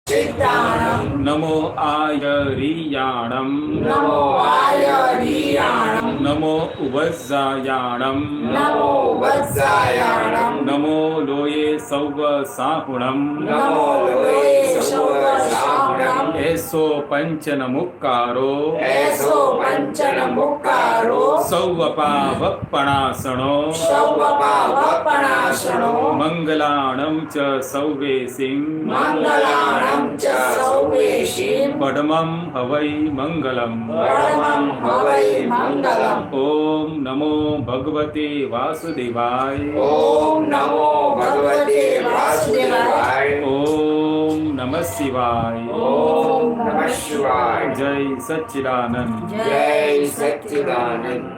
चित्ताणं नमो आयरियाणं नमो आयरियाणं नमो उवज्जायाणं नमो वत्सायाणं नमो लोये सौवसाहुणं नमो लोये सौवसाहुणं एसो पंचनमुक्कारो ऐसो पंचनमुक्कारो सौवपावपणासनो सौवपावपणासनो मंगलाणं च सौवेसिं मङ्गलाणं च सौवेशिं पडमं हवै मंगलम् परमं हवै मङ्गलम् ओम नमो भगवते वासुदेवाय ॐ नमो भगवते वासुदेवाय ओम नमः शिवाय ॐ नमः शिवाय जय सच्चिदानंद जय सच्चिदानंद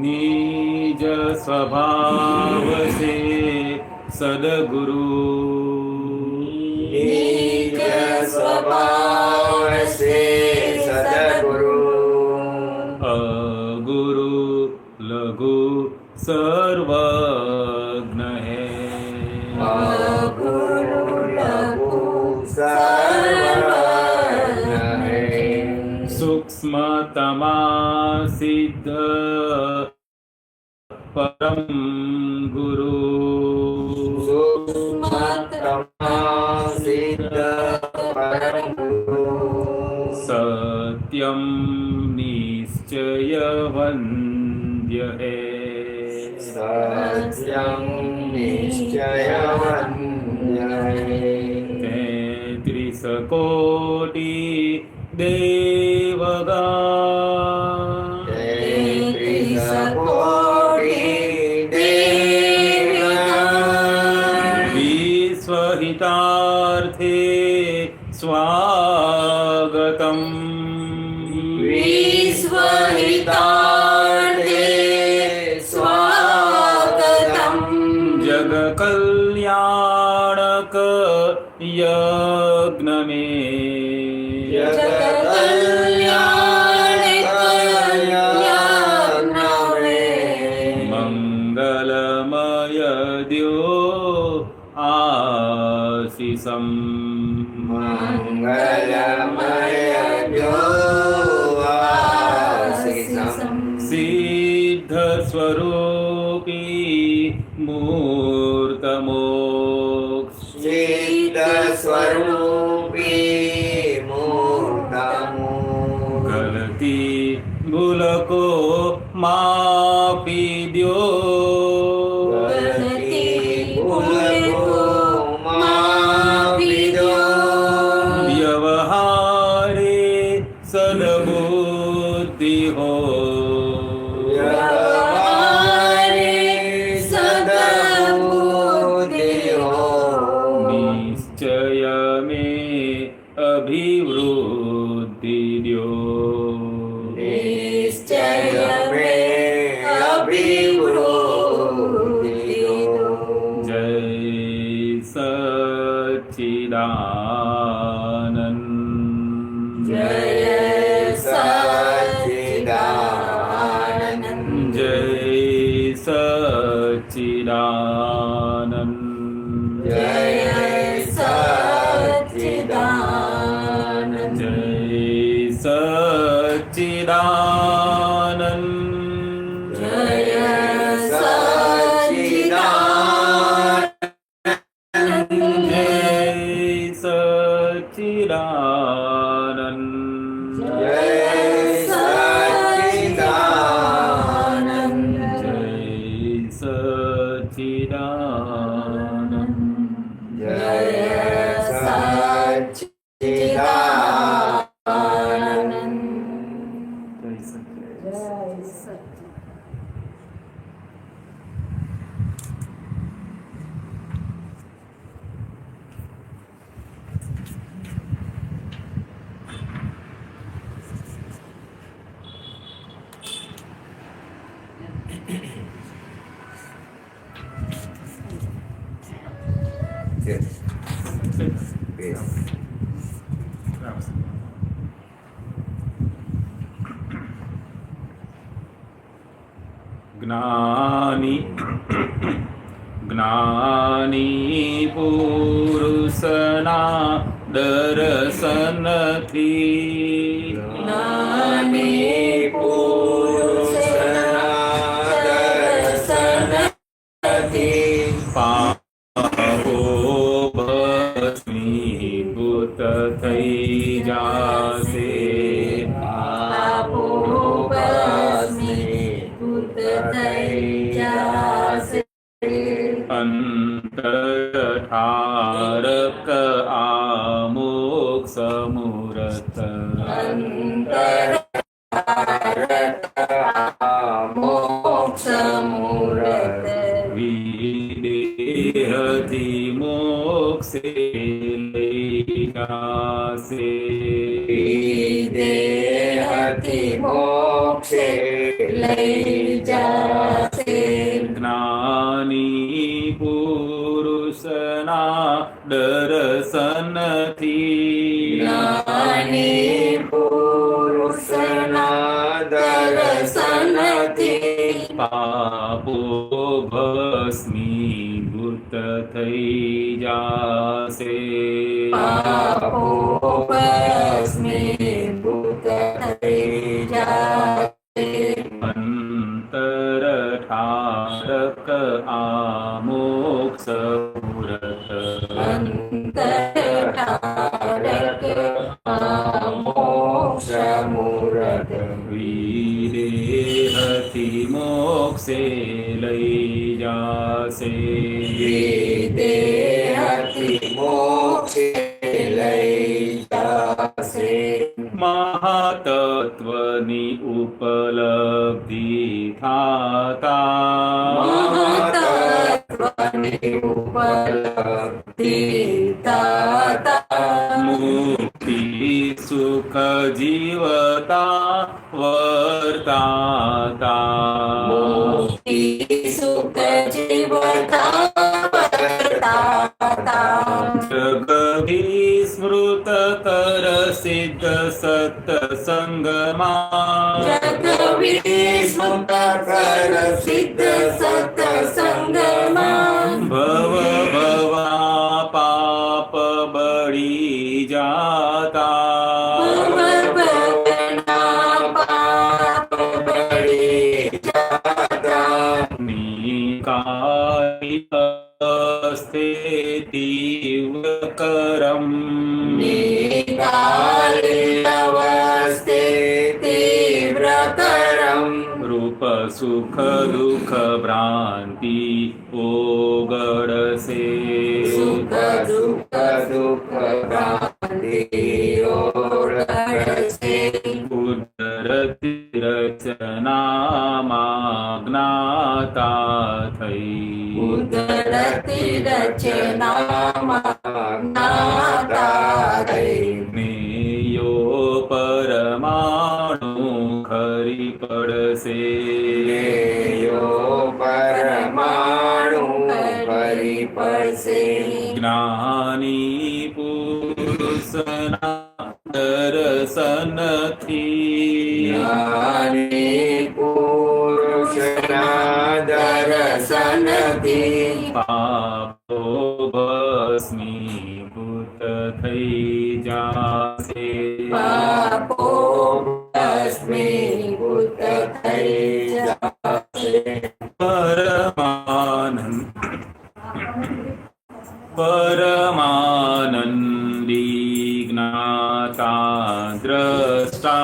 निज स्वभाव से सदगुरु निज स्वभाव से सद्गुरु अगुरु लघु सर्वज्ञ है गुरु लघु सर्वज्ञ है सूक्ष्मतमा सिद्ध परम गुरु सूक्ष्मतमा सिद्ध परम गुरु सत्यम निश्चय वन्द्य है सत्यं निश्चयवन्द्य है 33 कोटि देवगा 33 कोटि देवता विश्वहितार्थे स्वागतम् विश्वहितार्थे स्वागतम् जगकल्याणक यज्ञ में मंगलमय द्यो आशीषम् मंगलमय द्यो आशीषम् सिद्ध स्वरूपी मूर्तमोक्ष सिद्ध स्वरूपी मूर्तमो गलती भूल को माफी द्यो गलती भूल को माफी दो व्यवहारे सद्बुद्धि हो व्यवहारे सद्बुद्धि हो निश्चय में अभिवृद्धि द्यो निश्चय में अभिवृद्धि दो जय सच्चिदानंद जय सच्चिदानंद जय सच्चिदानंद जय सच्चिदानंद जय सच्चिदानंद जय सच्चिदानंद जय सच्चिदानंद जय सच्चिदानंद जय सच्चिदानंद जय सच्चिदानंद જ્ઞાની પુરુષના દર્શનથી જ્ઞાની પુરુષના દર્શનથી પાપો ભસ્મીભૂત થઈ જાશે પાપો ભસ્મીભૂત થઈ જાશે અંતર ઠારક આમોક્ષ મૂરત અંતર મોક્ષ મૂરત વિદેહથી મોક્ષે લઈ જાશે દેહથી મોક્ષે લઈ જાશે જ્ઞાની પુરુષના દર્શનથી જ્ઞાની પુરુષના દર્શનથી પાપો ભસ્મીભૂત થઈ જાશે પાપો ભસ્મીભૂત થઈ જાશે અંતર ઠારક આમોક્ષ મૂરત અંતર ઠારક મોક્ષ મૂરત વિદેહથી મોક્ષે લઈ જાશે દેહથી મોક્ષે લઈ જાશે મહાતત્વની ઉપલબ્ધિ થાતા મહત્ત્વની ઉપલબ્ધિ થાતા મુક્તિ સુખ જીવતા વર્તાતા મુક્તિ સુખ જીવતા વર્તાતા જગભી સ્મૃત કર સિદ્ધ સત્સંગમાં જગવિસ્મૃત કર સિદ્ધ સત્સંગમાં ભવ ભવા પાપ બળી જાતા ભવના પાપ બળી જાતા નિકાસ્તે તીવ્ર કરમ નિકાલિનવસ્તે તીવ્ર કરમ રૂપ સુખ દુઃખ ભ્રાંતિ ઓગળશે સુખ દુઃખ ભ્રાંતિ ઓગળશે કુદરતી રચનામાં જ્ઞાતા થઈ કુદરતી રચનામાં જ્ઞાતા થઈ મેયો પરમાણુ ખરી પડશે પરમાણુ ફરી પડશે જ્ઞાની પુરુષના દર્શનથી જ્ઞાની પુરુષના દર્શનથી પાપો ભસ્મીભૂત થઈ જાશે પાપો ભસ્મીભૂત થઈ જાશે પરમાનંદી જ્ઞાતા દ્રષ્ટા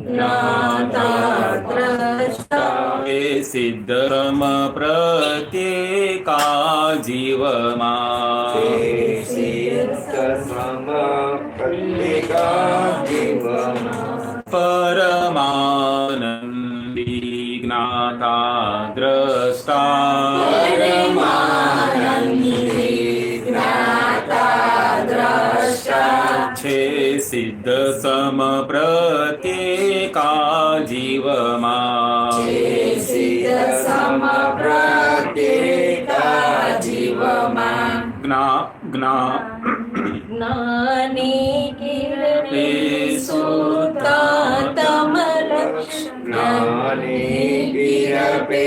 જ્ઞાતા દ્રષ્ટા એ સિદ્ધમ પ્રત્યેકા જીવમાં પરમાનંદી જ્ઞાતા દ્રષ્ટા છે સિદ્ધ સમ પ્રત્યેકા જીવમાં સિદ્ધ સમ પ્રત્યેકા જ્ઞાની કિરણે શુદ્ધાતમલક્ષ જ્ઞાની કિરપે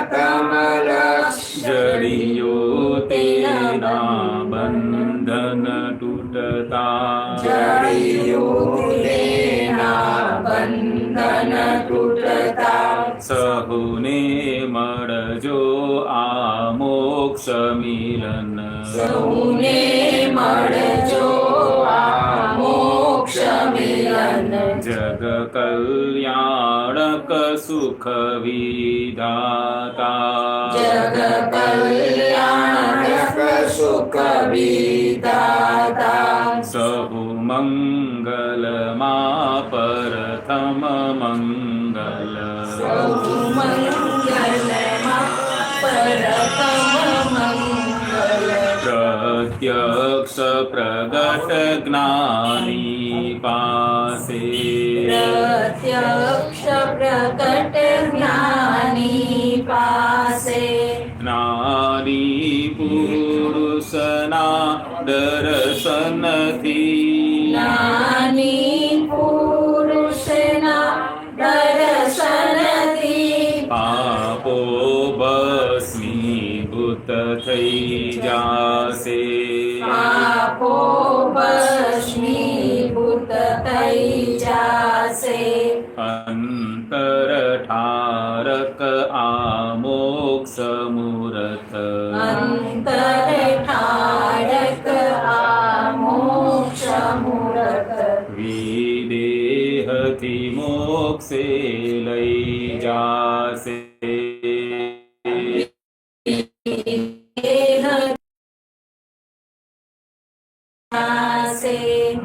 શુદ્ધાતમલક્ષ જડિયો તેના બંધન તૂટતા જડિયો તેના બંધન તૂટતા સહુને મળજો આ મોક્ષ મિલન સૌને મળજો આ મોક્ષ મિલન જગ કલ્યાણક સુખ વિધાતા જગ કલ્યાણક સુખ વિધાતા સહુ મંગલમાં પ્રથમ મંગલ સૌ મંગલમાં પરતમ મંગલ પ્રત્યક્ષ પ્રગટ જ્ઞાની પાસે પ્રત્યક્ષ પ્રગટ જ્ઞાની પાસે જ્ઞાની પુરુષના દર્શનથી જ્ઞાની પુરુષના દર્શનથી પાપો ભસ્મીભૂત થઈ જાશે પાપો ભસ્મીભૂત થઈ જાશે અંતર ઠારક આ મોક્ષ મૂરત અંતર ઠારક આ મોક્ષ મૂરત વિદેહથી મોક્ષે લઈ જાશે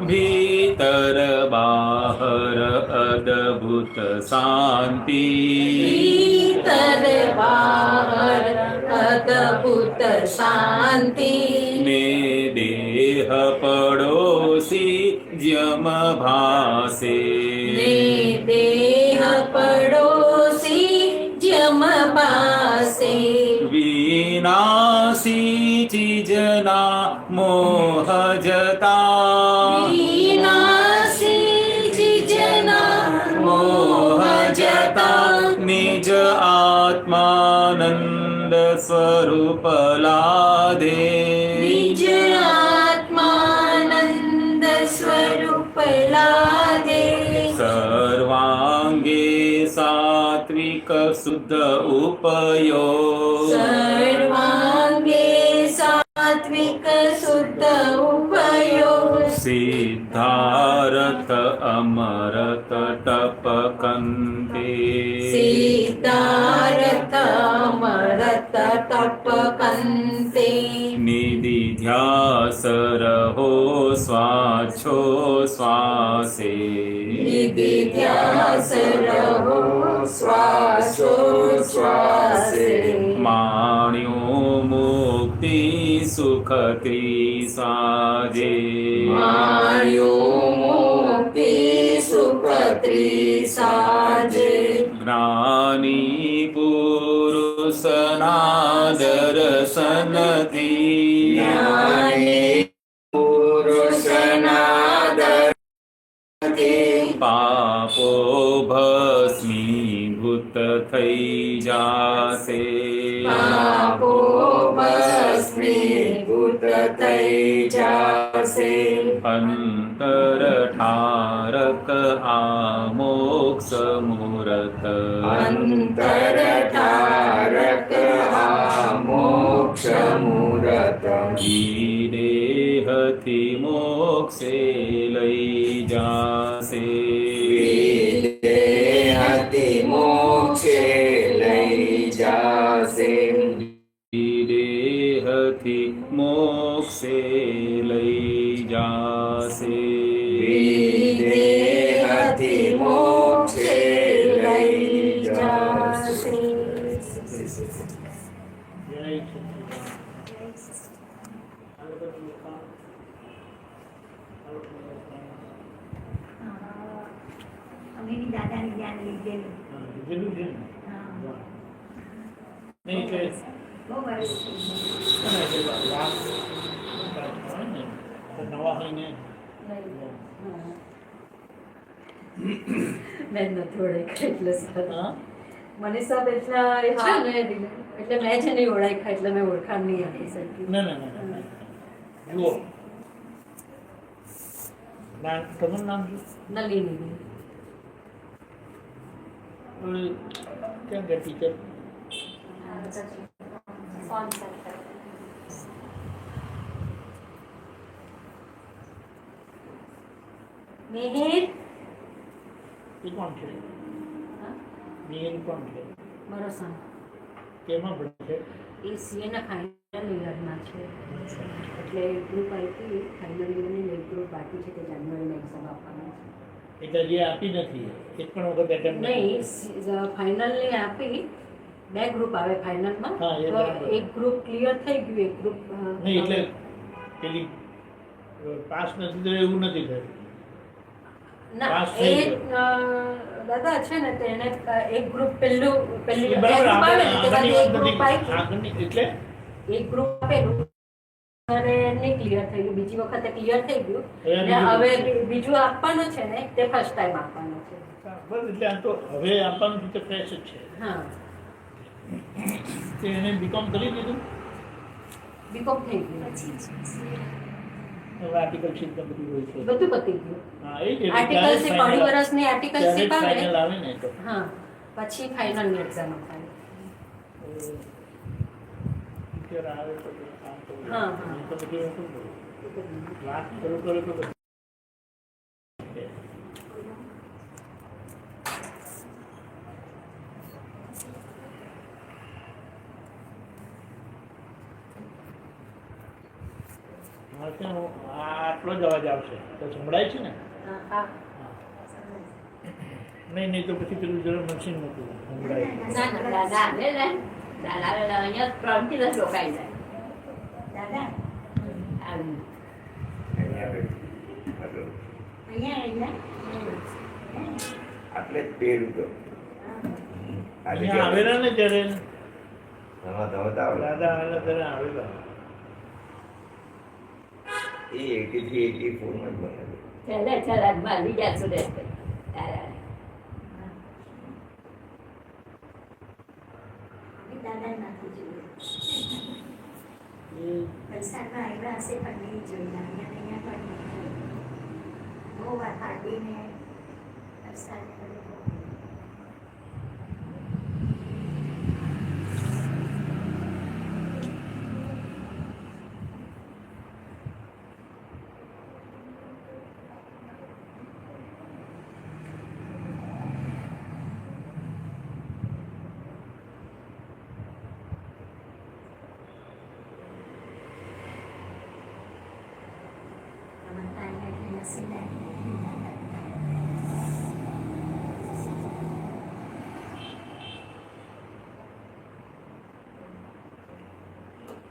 ભીતર બહાર અદભુત શાંતિ ભીતર બહાર અદભુત શાંતિ ને દેહ પડોશી જમ ભાસે ને દેહ પડોશી જમ પાસે વિનાશી ચીજના મોહ જતા વિનાશી ચીજના મોહ જતા નિજ આત્માનંદ સ્વરૂપ લાદે નિજ આત્માનંદ સ્વરૂપ લાદે સર્વાંગે સાત્વિક શુદ્ધ ઉપયોગ સર્વાંગે સાત્વિક શુદ્ધ ઉપયોગ સિદ્ધાર્થ અમરત ટપકંતે સિદ્ધાર્થ અમરત તપકંતે નિધિધ્યાસ રહો સ્વાછો શ્વાસે નિધિધ્યાસ રહો શ્વાસો શ્વાસે માણ્યો મુક્તિ સુખ ત્રિસાજે માયો મુક્તિ સુખ ત્રિસાજે જ્ઞાની પુરુષના દર્શનથી જ્ઞાની પુરુષના દર્શનથી પાપો ભસ્મીભૂત થઈ જાશે પાપો ભસ્મીભૂત થઈ જાશે અંતર ઠારક આ મોક્ષ મૂરત અંતર ઠારક આ મોક્ષ મૂરત દેહથી મોક્ષે લઈ જાશે દેહથી મોક્ષે લઈ જાશે દેહથી મોક્ષે લઈ જાશે દેહથી મોક્ષે લઈ જાશે અમીની દાદાની જ્ઞાન લીધેલું લીધેલું છે ને? હા. નહીં એટલે બહુ વર્ષ થઈ ગયા. અને જે લાભ હોય ને તો નવા હોઈને મેં નથી ઓળખ્યા એટલે સર હા મનીષા એટલા એ છે ને એટલે મેં છે નહીં ઓળખ્યા એટલે મેં ઓળખાણ નહીં આપી શકી. ના ના ના ના. જુઓ તમારું નામ શું નલિની. કેમ કે ટીચર મિહિર એ કોણ છે મિહિર કોણ છે મારો સન કેમાં ભણે છે એ સીએના ફાઇનલ યરમાં છે એટલે ગ્રુપ આવી ફાઇનલ યરની એક ગ્રુપ બાકી છે તે જાન્યુઆરીમાં એક્ઝામ આપવાનું છે. એટલે જે આપી નથી એક પણ વખત એટેમ્પ નહીં ફાઇનલની આપી બે ગ્રુપ આવે ફાઇનલમાં હા, એ તો બરાબર. એક ગ્રુપ ક્લિયર થઈ ગયું એક ગ્રુપ નહીં એટલે પેલી પાસ નથી થયું એવું નથી થયું ના પાસ થઈ એ દાદા છે ને તો એને એક ગ્રુપ પહેલું પહેલી એ બરાબર group આવે ને, આગળની તેમાંથી એક વાત ગ્રુપ નથી આવી આગળની એટલે એક ગ્રુપ આપેલું અને નહીં ક્લિયર થઈ ગયું બીજી વખતે ક્લિયર થઈ ગયું હવે ને હવે બીજું આપવાનું છે ને તે ફર્સ્ટ ટાઈમ આપવાનું છે. બસ એટલે આ તો હવે આપવાનું તો ફ્રેશ જ છે હા તે એને બીકોમ કરી દીધું બીકોમ થઈ ગયું હવે આર્ટિકલશીપ ને બધું હોય છે બધું પતી ગયું. હા એ જ આર્ટિકલશીપ અઢી વર્ષની આર્ટિકલશીપ આવે ફાઇનલ ને આવે ને તો હા પછી ફાઇનલની એક્ઝામ આપવાની. ટીચર આવે તો કામ તો હા, હા. તો બધું શું કરું? વાત શરૂ કરો તો બધું. હા, શું? આટલો જ અવાજ આવશે તો સંભળાય છે ને હા હા નહીં નહીં તો પછી પેલું જરા મશીન મૂકવું સંભળાય ના ના દાદા આવે ને દાદા આવે અહીંયા 3 દિવસ રોકાઈ જાય દાદા આવી અહીંયા આટલે જ પહેરું તો અહીંયા આવેલા ને ત્યારે હા તમે તો આવો. દાદા આવેલા ત્યારે આવેલા એ 83 84 માં જ બનેલું. ચાલે ચાલે મારી ગયા સુરેશ દાદા દાદા નથી જોયું એ વલસાડમાં આવ્યા હશે પણ નહીં જોયા અહીંયા પણ બહુ વાર કાઢીને વલસાડ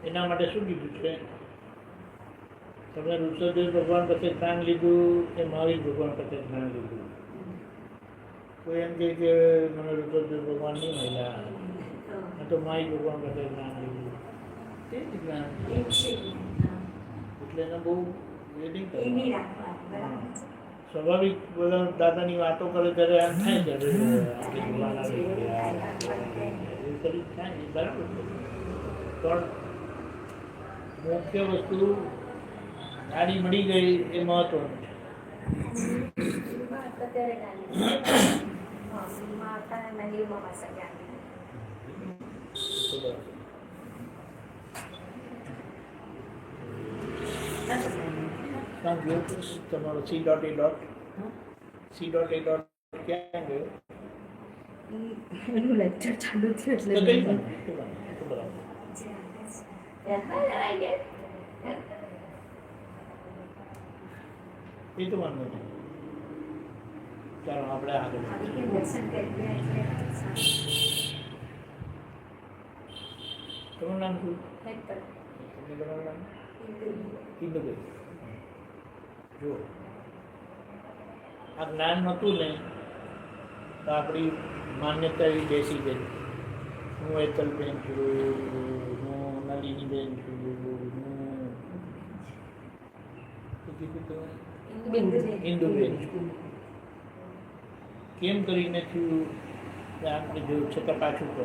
એના માટે શું કીધું છે તમે ઋષભદેવ ભગવાન પાસે જ્ઞાન લીધું કે મહાવીર ભગવાન પાસે જ્ઞાન લીધું કોઈ એમ કહે કે મને ઋષભદેવ ભગવાન નહીં મળ્યા મેં તો મહાવીર ભગવાન પાસે જ્ઞાન લીધું તે જ જ્ઞાન એટલે એને બહુ વેડિંગ સ્વાભાવિક બધા દાદાની વાતો કરે ત્યારે એમ થાય કે અરે, આપણે ભગવાન આવી ગયા. એવું કરી થાય ને, બરાબર છે. પણ મુખ્ય વસ્તુ ગાડી મળી ગઈ એ મહત્વનું છે ક્યાં ગયો તમારો C.A. ક્યાં ગયો એનું લેક્ચર ચાલુ થયું તો એટલે કઈ પણ તો બરાબર એ તો વાંધો નહીં ચાલો આપણે આગળ દર્શન કરી ગયા તમારું નામ શું એટલે તમને તમારું નામ કિંદુબેન જુઓ આ જ્ઞાન નહોતું ને તો આપણી માન્યતા એવી બેસી ગઈ હું હેતલબેન છું, હું નલિનીબેન છું, હું શું કીધું તમે? ઇન્દુબેન છું. કેમ કરીને થયું કે આપણે જોયું છતાં પાછું કહો,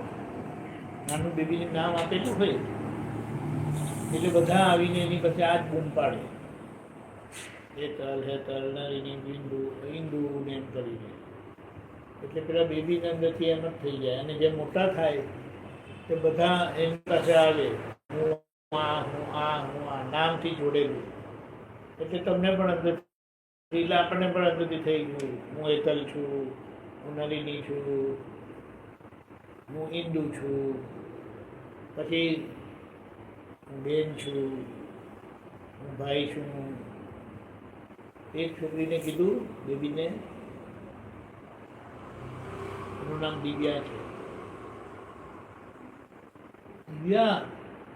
નાનું બેબીનું નામ આપેલું હોય એટલે બધા આવીને એની પછી આ જ બૂમ પાડે, હેતલ હેતલ નલિની બિંદુ ઇન્દુ ને એમ કરીને. એટલે પેલા બેબીના અંદરથી એમ જ થઈ જાય, અને જે મોટા થાય તે બધા એની પાસે આવે, હું આ નામથી જોડેલું. એટલે તમને પણ અંદર એટલે આપણને પણ અંદરથી થઈ ગયું, હું હેતલ છું, હું નલિની છું, હું ઇન્દુ છું, પછી હું બેન છું, હું ભાઈ છું. એક છોકરીને કીધું, બેબીને, એનું નામ દિવ્યા છે. દિવ્યા,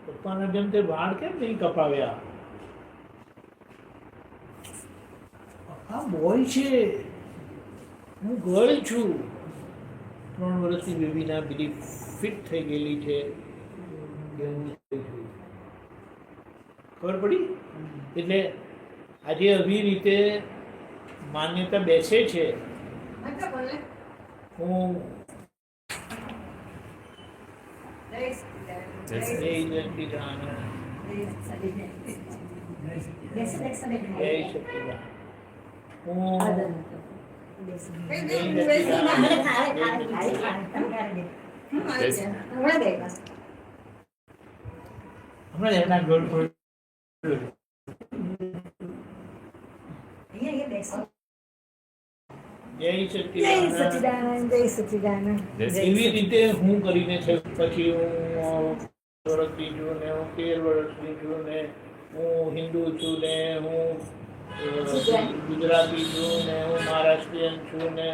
પપ્પાના જેમ તે વાળ કેમ નહીં કપાવ્યા? પપ્પા બોય છે, હું ગર્લ છું. 3 વર્ષની બેબીના બિલીફ ફિટ થઈ ગયેલી છે કે હું છું. ખબર પડી? એટલે આજે આવી રીતે માન્યતા બેસે છે. હું જય સચ્ચિદાનંદ, જય સચ્ચિદાનંદ. હમણાં એમના ગોળ જય સચ્ચિદાનંદ. એવી રીતે હું કરીને છે. પછી હું વર્ષની છું ને, હું 13 વર્ષની છું ને, હું હિન્દુ છું ને, હું ગુજરાતી છું ને, હું મહારાષ્ટ્રીયન છું ને,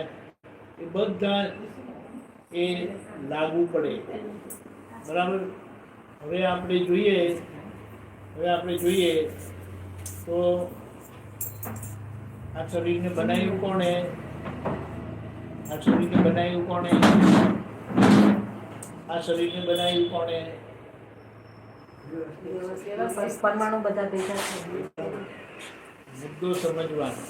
એ બધા એ લાગુ પડે. બરાબર? હવે આપણે જોઈએ તો આ શરીરને બનાવ્યું કોણે? આ શરીરને બનાવ્યું કોણે? આ શરીરને બનાવ્યું કોણે? પરમાણુ બધા ભેગા છે. મુદ્દો સમજવાનો.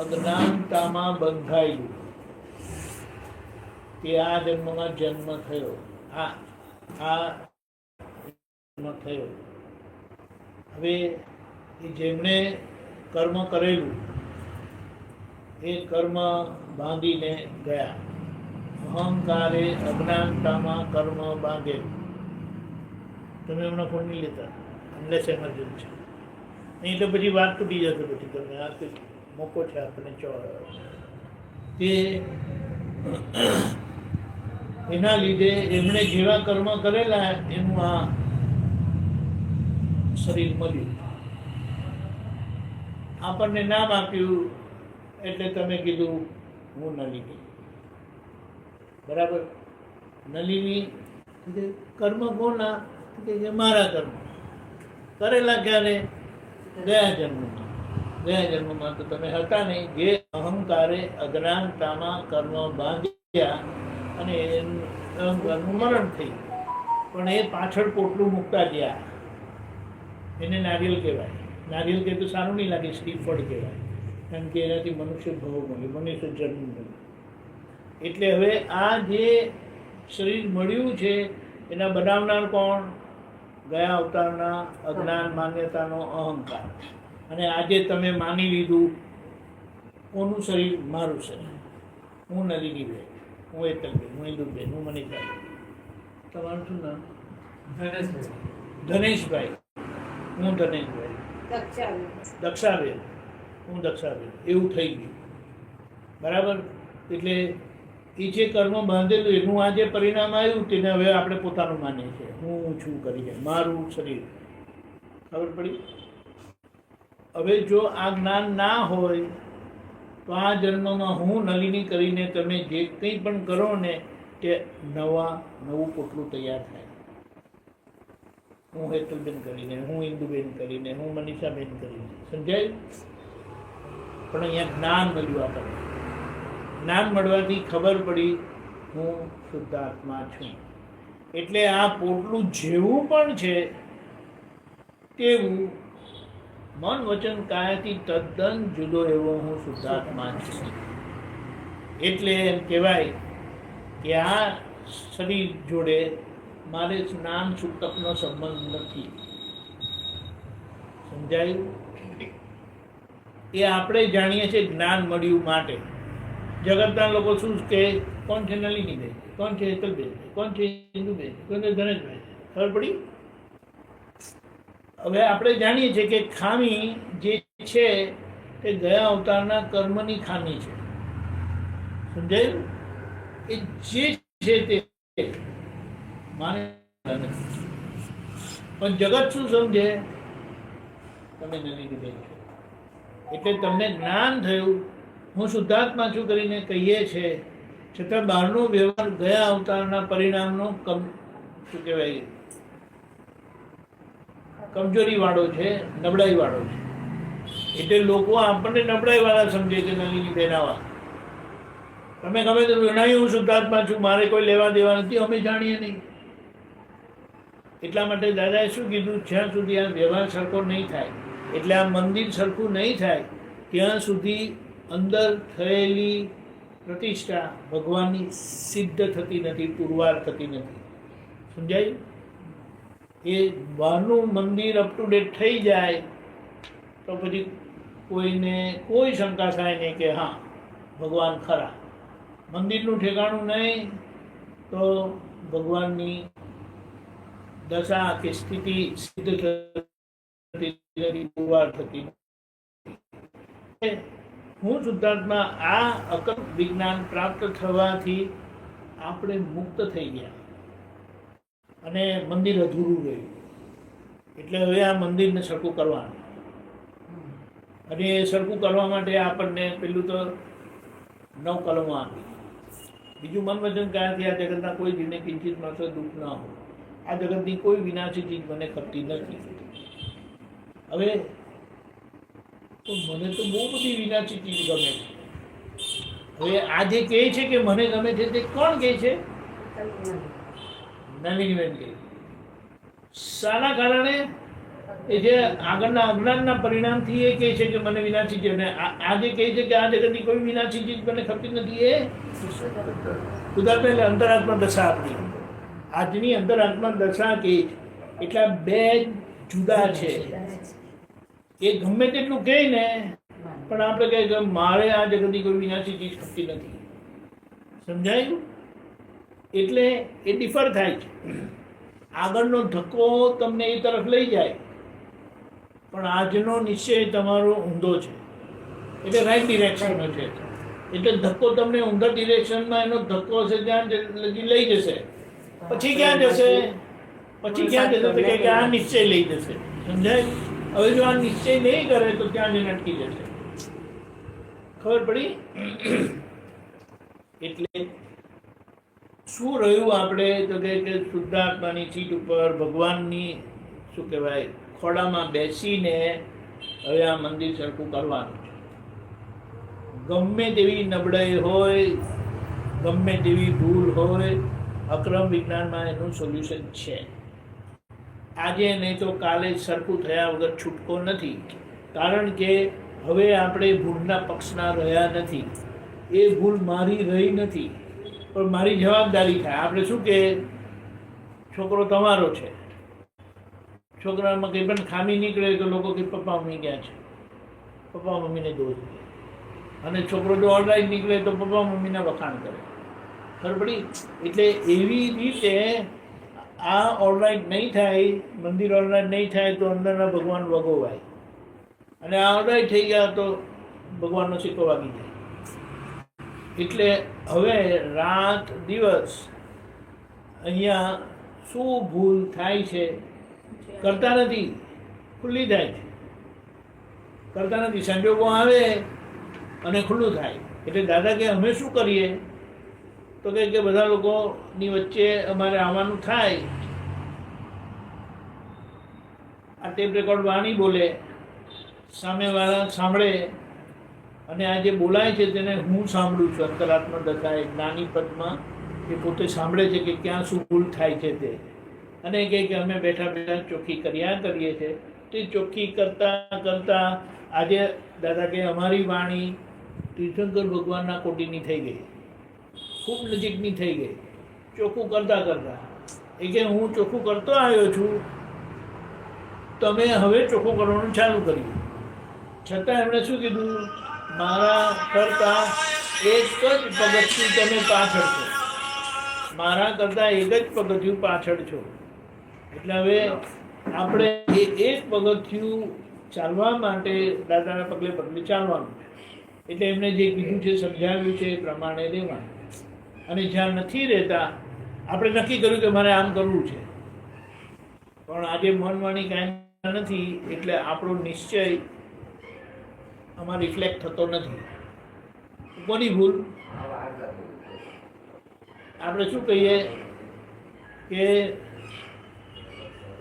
અજ્ઞાનતામાં બંધાયેલું તે આ જન્મમાં જન્મ થયો. આ જન્મ થયો. હવે એ જેમણે કર્મ કરેલું એ કર્મ બાંધીને ગયા. અહંકારે અજ્ઞાનતામાં કર્મ બાંધેલું. તમે હમણાં ફોન નહીં લેતા, અનલેસ એમરજન્સી. નહીં તો પછી વાત તૂટી જશે. પછી તમે આ મોકો છે આપણને તે એના લીધે એમણે જેવા કર્મ કરેલા એનું આ શરીર મળ્યું. આપણને નામ આપ્યું એટલે તમે કીધું હું નલિની. બરાબર? નલિની કર્મ કોના? કે મારા કર્મ કરેલા. ક્યારે? ગયા જન્મમાં તો તમે હતા નહીં. જે અહંકારે અજ્ઞાનતામાં કર્મ બાંધ્યા અને અહંકારનું મરણ થયું. પણ એ પાછળ પોટલું મૂકતા ગયા. એને નારિયેલ કહેવાય. નારિયેલ કહે તો સારું નહીં લાગે, શ્રીફળ કહેવાય. કારણ કે એનાથી મનુષ્ય ભાવ મળ્યો, મનુષ્ય જન્મ મળ્યો. એટલે હવે આ જે શરીર મળ્યું છે એના બનાવનાર કોણ? ગયા અવતારના અજ્ઞાન માન્યતાનો અહંકાર. અને આજે તમે માની લીધું કોનું શરીર? મારું શરીર. હું નલિનીબેન, હું હેતલબેન, હું ઇન્દુબેન, હું મનીષાબેન. તમારું શું નામ? ધનેશભાઈ. હું ધનેશભાઈ. દક્ષાબેન. હું દક્ષાબેન. એવું થઈ ગયું. બરાબર? એટલે એ જે કર્મ બાંધેલું એનું આ જે પરિણામ આવ્યું તેને હવે આપણે પોતાનું માનીએ છીએ. હું છું કરીને મારું શરીર. ખબર પડી? હવે જો આ જ્ઞાન ના હોય તો આ જન્મમાં હું નલિની કરીને તમે જે કંઈ પણ કરો ને તે નવું પોટલું તૈયાર થાય. હું હેતુલબેન કરીને, હું ઇન્દુબેન કરીને, હું મનીષાબેન કરીને. સમજાયું? પણ અહીંયા જ્ઞાન મળ્યું આપણને. જ્ઞાન મળવાથી ખબર પડી હું શુદ્ધાત્મા છું. એટલે આ પોટલું જેવું પણ છે તેવું મન વચન કાયાથી તદ્દન જુદો એવો હું શુદ્ધાત્મા છું. એટલે એમ કહેવાય કે આ શરીર જોડે મારે સ્નાન છૂટકનો સંબંધ નથી. સમજાયું? એ આપણે જાણીએ છીએ જ્ઞાન મળ્યું માટે. જગતના લોકો શું કે કોણ છે નલિનીબેન, કોણ છે હેતલબેન, કોણ છે ઇન્દુબેન, કોણ છે ધનેશભાઈ, ખબર પડી? હવે આપણે જાણીએ છીએ કે ખામી જે છે તે ગયા અવતારના કર્મની ખામી છે. સમજાયું? એ જે છે તે માને નથી. પણ જગત શું સમજે? તમે નલિનીબેન છો એટલે તમને જ્ઞાન થયું, હું શુદ્ધાત્મા છું કરીને કહીએ છે, છતાં બહારનો વ્યવહાર ગયા અવતારના પરિણામનો શું કહેવાય કમજોરી વાળો છે, નબળાઈ વાળો છે. એટલે લોકો આપણને નબળાઈ વાળા સમજે કે નલિની બેનાવા તમે ગમે તો નહીં, હું શુદ્ધાત્મા છું, મારે કોઈ લેવા દેવા નથી, અમે જાણીએ નહીં. એટલા માટે દાદાએ શું કીધું, જ્યાં સુધી આ વ્યવહાર સરખો નહીં થાય, એટલે આ મંદિર સરખું નહીં થાય ત્યાં સુધી અંદર થયેલી પ્રતિષ્ઠા ભગવાનની સિદ્ધ થતી નથી, પુરવાર થતી નથી. સમજાયું? એ બહારનું મંદિર અપ ટુ ડેટ થઈ જાય તો પછી કોઈને કોઈ શંકા થાય નહીં કે હા ભગવાન ખરા. મંદિરનું ઠેકાણું નહીં તો ભગવાનની દશા કે સ્થિતિ સિદ્ધ થતી પુરવાર થતી. હું શુદ્ધાત્મા આ અકલ્પ વિજ્ઞાન પ્રાપ્ત થવાથી આપણે મુક્ત થઈ ગયા અને મંદિર અધૂરું રહ્યું. એટલે હવે આ મંદિરને સરખું કરવાનું, અને એ સરખું કરવા માટે આપણને પેલું તો 9 કલમો આપી, બીજું મન વચન કાયાથી આ જગતના કોઈ જીવને કિંચિત માત્ર દુઃખ ના હોય, આ જગતની કોઈ વિનાશી ચીજ મને ખપતી નથી. હવે તો મને તો બહુ બધી વિનાશી ચીજ ગમે છે. હવે આ જે કહે છે કે મને ગમે છે તે કોણ કહે છે? નલિનીબેન કહે. શાના કારણે? એ જે આગળના અજ્ઞાનના પરિણામથી એ કહે છે કે મને વિનાશી છે, અને આ જે કહે છે કે આ જગતની કોઈ વિનાશી ચીજ મને ખપતી નથી, એ ઉદાહરણ એટલે અંતરાત્મા દશા આપણી. આજની અંતરાત્મા દશા કે એટલા બે જુદા છે. એ ગમે તેટલું કહે ને પણ આપણે કહે કે મારે આ જગતની કોઈ વિનાશી ચીજ ખપતી નથી. સમજાયું? એટલે એ ડિફર થાય છે. આગળનો ધક્કો તમને એ તરફ લઈ જાય, પણ આજનો નિશ્ચય તમારો ઊંધો છે, એટલે રાઈટ ડિરેક્શનનો છે. એટલે ધક્કો તમને ઊંધા ડિરેક્શનમાં એનો ધક્કો હશે ત્યાં લગી લઈ જશે. પછી ક્યાં જશે? પછી ક્યાં જશે? તો કે આ નિશ્ચય લઈ જશે. સમજાય? હવે જો આ નિશ્ચય નહીં કરે તો ત્યાં જઈને અટકી જશે. ખબર પડી? એટલે શું રહ્યું આપણે તો કે શુદ્ધાત્માની સીટ ઉપર ભગવાનની શું કહેવાય ખોડામાં બેસીને હવે આ મંદિર સરખું કરવાનું છે. ગમે તેવી નબળાઈ હોય, ગમે તેવી ભૂલ હોય, અક્રમ વિજ્ઞાનમાં એનું સોલ્યુશન છે. આજે નહીં તો કાલે સરખું થયા વગર છૂટકો નથી. કારણ કે હવે આપણે ભૂલના પક્ષના રહ્યા નથી. એ ભૂલ મારી રહી નથી, પણ મારી જવાબદારી થાય. આપણે શું કે છોકરો તમારો છે, છોકરામાં કંઈ પણ ખામી નીકળે તો લોકો કે પપ્પા મમ્મી ગયા છે, પપ્પા મમ્મીને દોષ દે. અને છોકરો જો ઓલરાઈટ નીકળે તો પપ્પા મમ્મીના વખાણ કરે. ખબર પડી? એટલે એવી રીતે આ ઓલરાઈટ નહીં થાય, મંદિર ઓલરાઈટ નહીં થાય તો અંદરના ભગવાન વગોવાય, અને આ ઓલરાઈટ થઈ ગયા તો ભગવાનનો સિક્કો વાગી જાય. એટલે હવે રાત દિવસ અહીંયા શું ભૂલ થાય છે? કરતા નથી, ખુલ્લી થાય છે. કરતા નથી, સંજોગો આવે અને ખુલ્લું થાય. એટલે દાદા કે અમે શું કરીએ? તો કે બધા લોકોની વચ્ચે અમારે આવવાનું થાય, આ ટેપ રેકોર્ડ વાણી બોલે, સામેવાળા સાંભળે, અને આ જે બોલાય છે તેને હું સાંભળું છું. અંતરાત્મા દશાએ જ્ઞાની પદમાં એ પોતે સાંભળે છે કે ક્યાં શું ભૂલ થાય છે તે, અને કહે કે અમે બેઠા બેઠા ચોખ્ખી કર્યા કરીએ છીએ. તે ચોખ્ખી કરતા કરતા આજે દાદા કે અમારી વાણી તીર્થંકર ભગવાનના કોટીની થઈ ગઈ, ખૂબ નજીકની થઈ ગઈ ચોખ્ખું કરતા કરતા. એ કે હું ચોખ્ખું કરતો આવ્યો છું, તમે હવે ચોખ્ખું કરવાનું ચાલુ કર્યું. છતાં એમણે શું કીધું, મારા કરતા એક જ પગથિયું તમે પાછળ છો, મારા કરતા એક જ પગથિયું પાછળ છો. એટલે હવે આપણે એ એક પગથિયું ચાલવા માટે દાદાના પગલે પગલે ચાલવાનું. એટલે એમને જે કીધું છે, સમજાવ્યું છે, એ પ્રમાણે રહેવાનું. અને જ્યાં નથી રહેતા આપણે નક્કી કર્યું કે મારે આમ કરવું છે, પણ આજે મન વાણી કાંઈ નથી, એટલે આપણો નિશ્ચય આમાં રિફ્લેક્ટ થતો નથી. કોની ભૂલ? આપણે શું કહીએ કે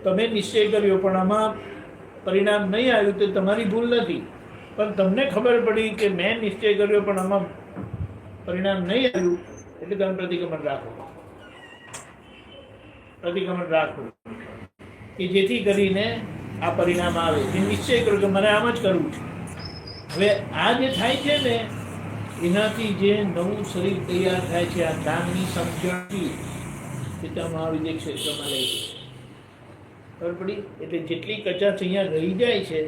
તમે નિશ્ચય કર્યો પણ આમાં પરિણામ નહીં આવ્યું, તો તમારી ભૂલ નથી. પણ તમને ખબર પડી કે મેં નિશ્ચય કર્યો પણ આમાં પરિણામ નહીં આવ્યું, એટલે તમે પ્રતિક્રમણ રાખો. પ્રતિક્રમણ રાખો કે જેથી કરીને આ પરિણામ આવે. એ નિશ્ચય કરો કે મને આમ જ કરવું છે. હવે આ જે થાય છે ને, એનાથી જે નવું શરીર તૈયાર થાય છે, આ જ્ઞાનની સમજણથી એ મહાવિદ્ય ક્ષેત્રમાં લઈ જાય. ખબર પડી? એટલે જેટલી કચાશ અહીંયા રહી જાય છે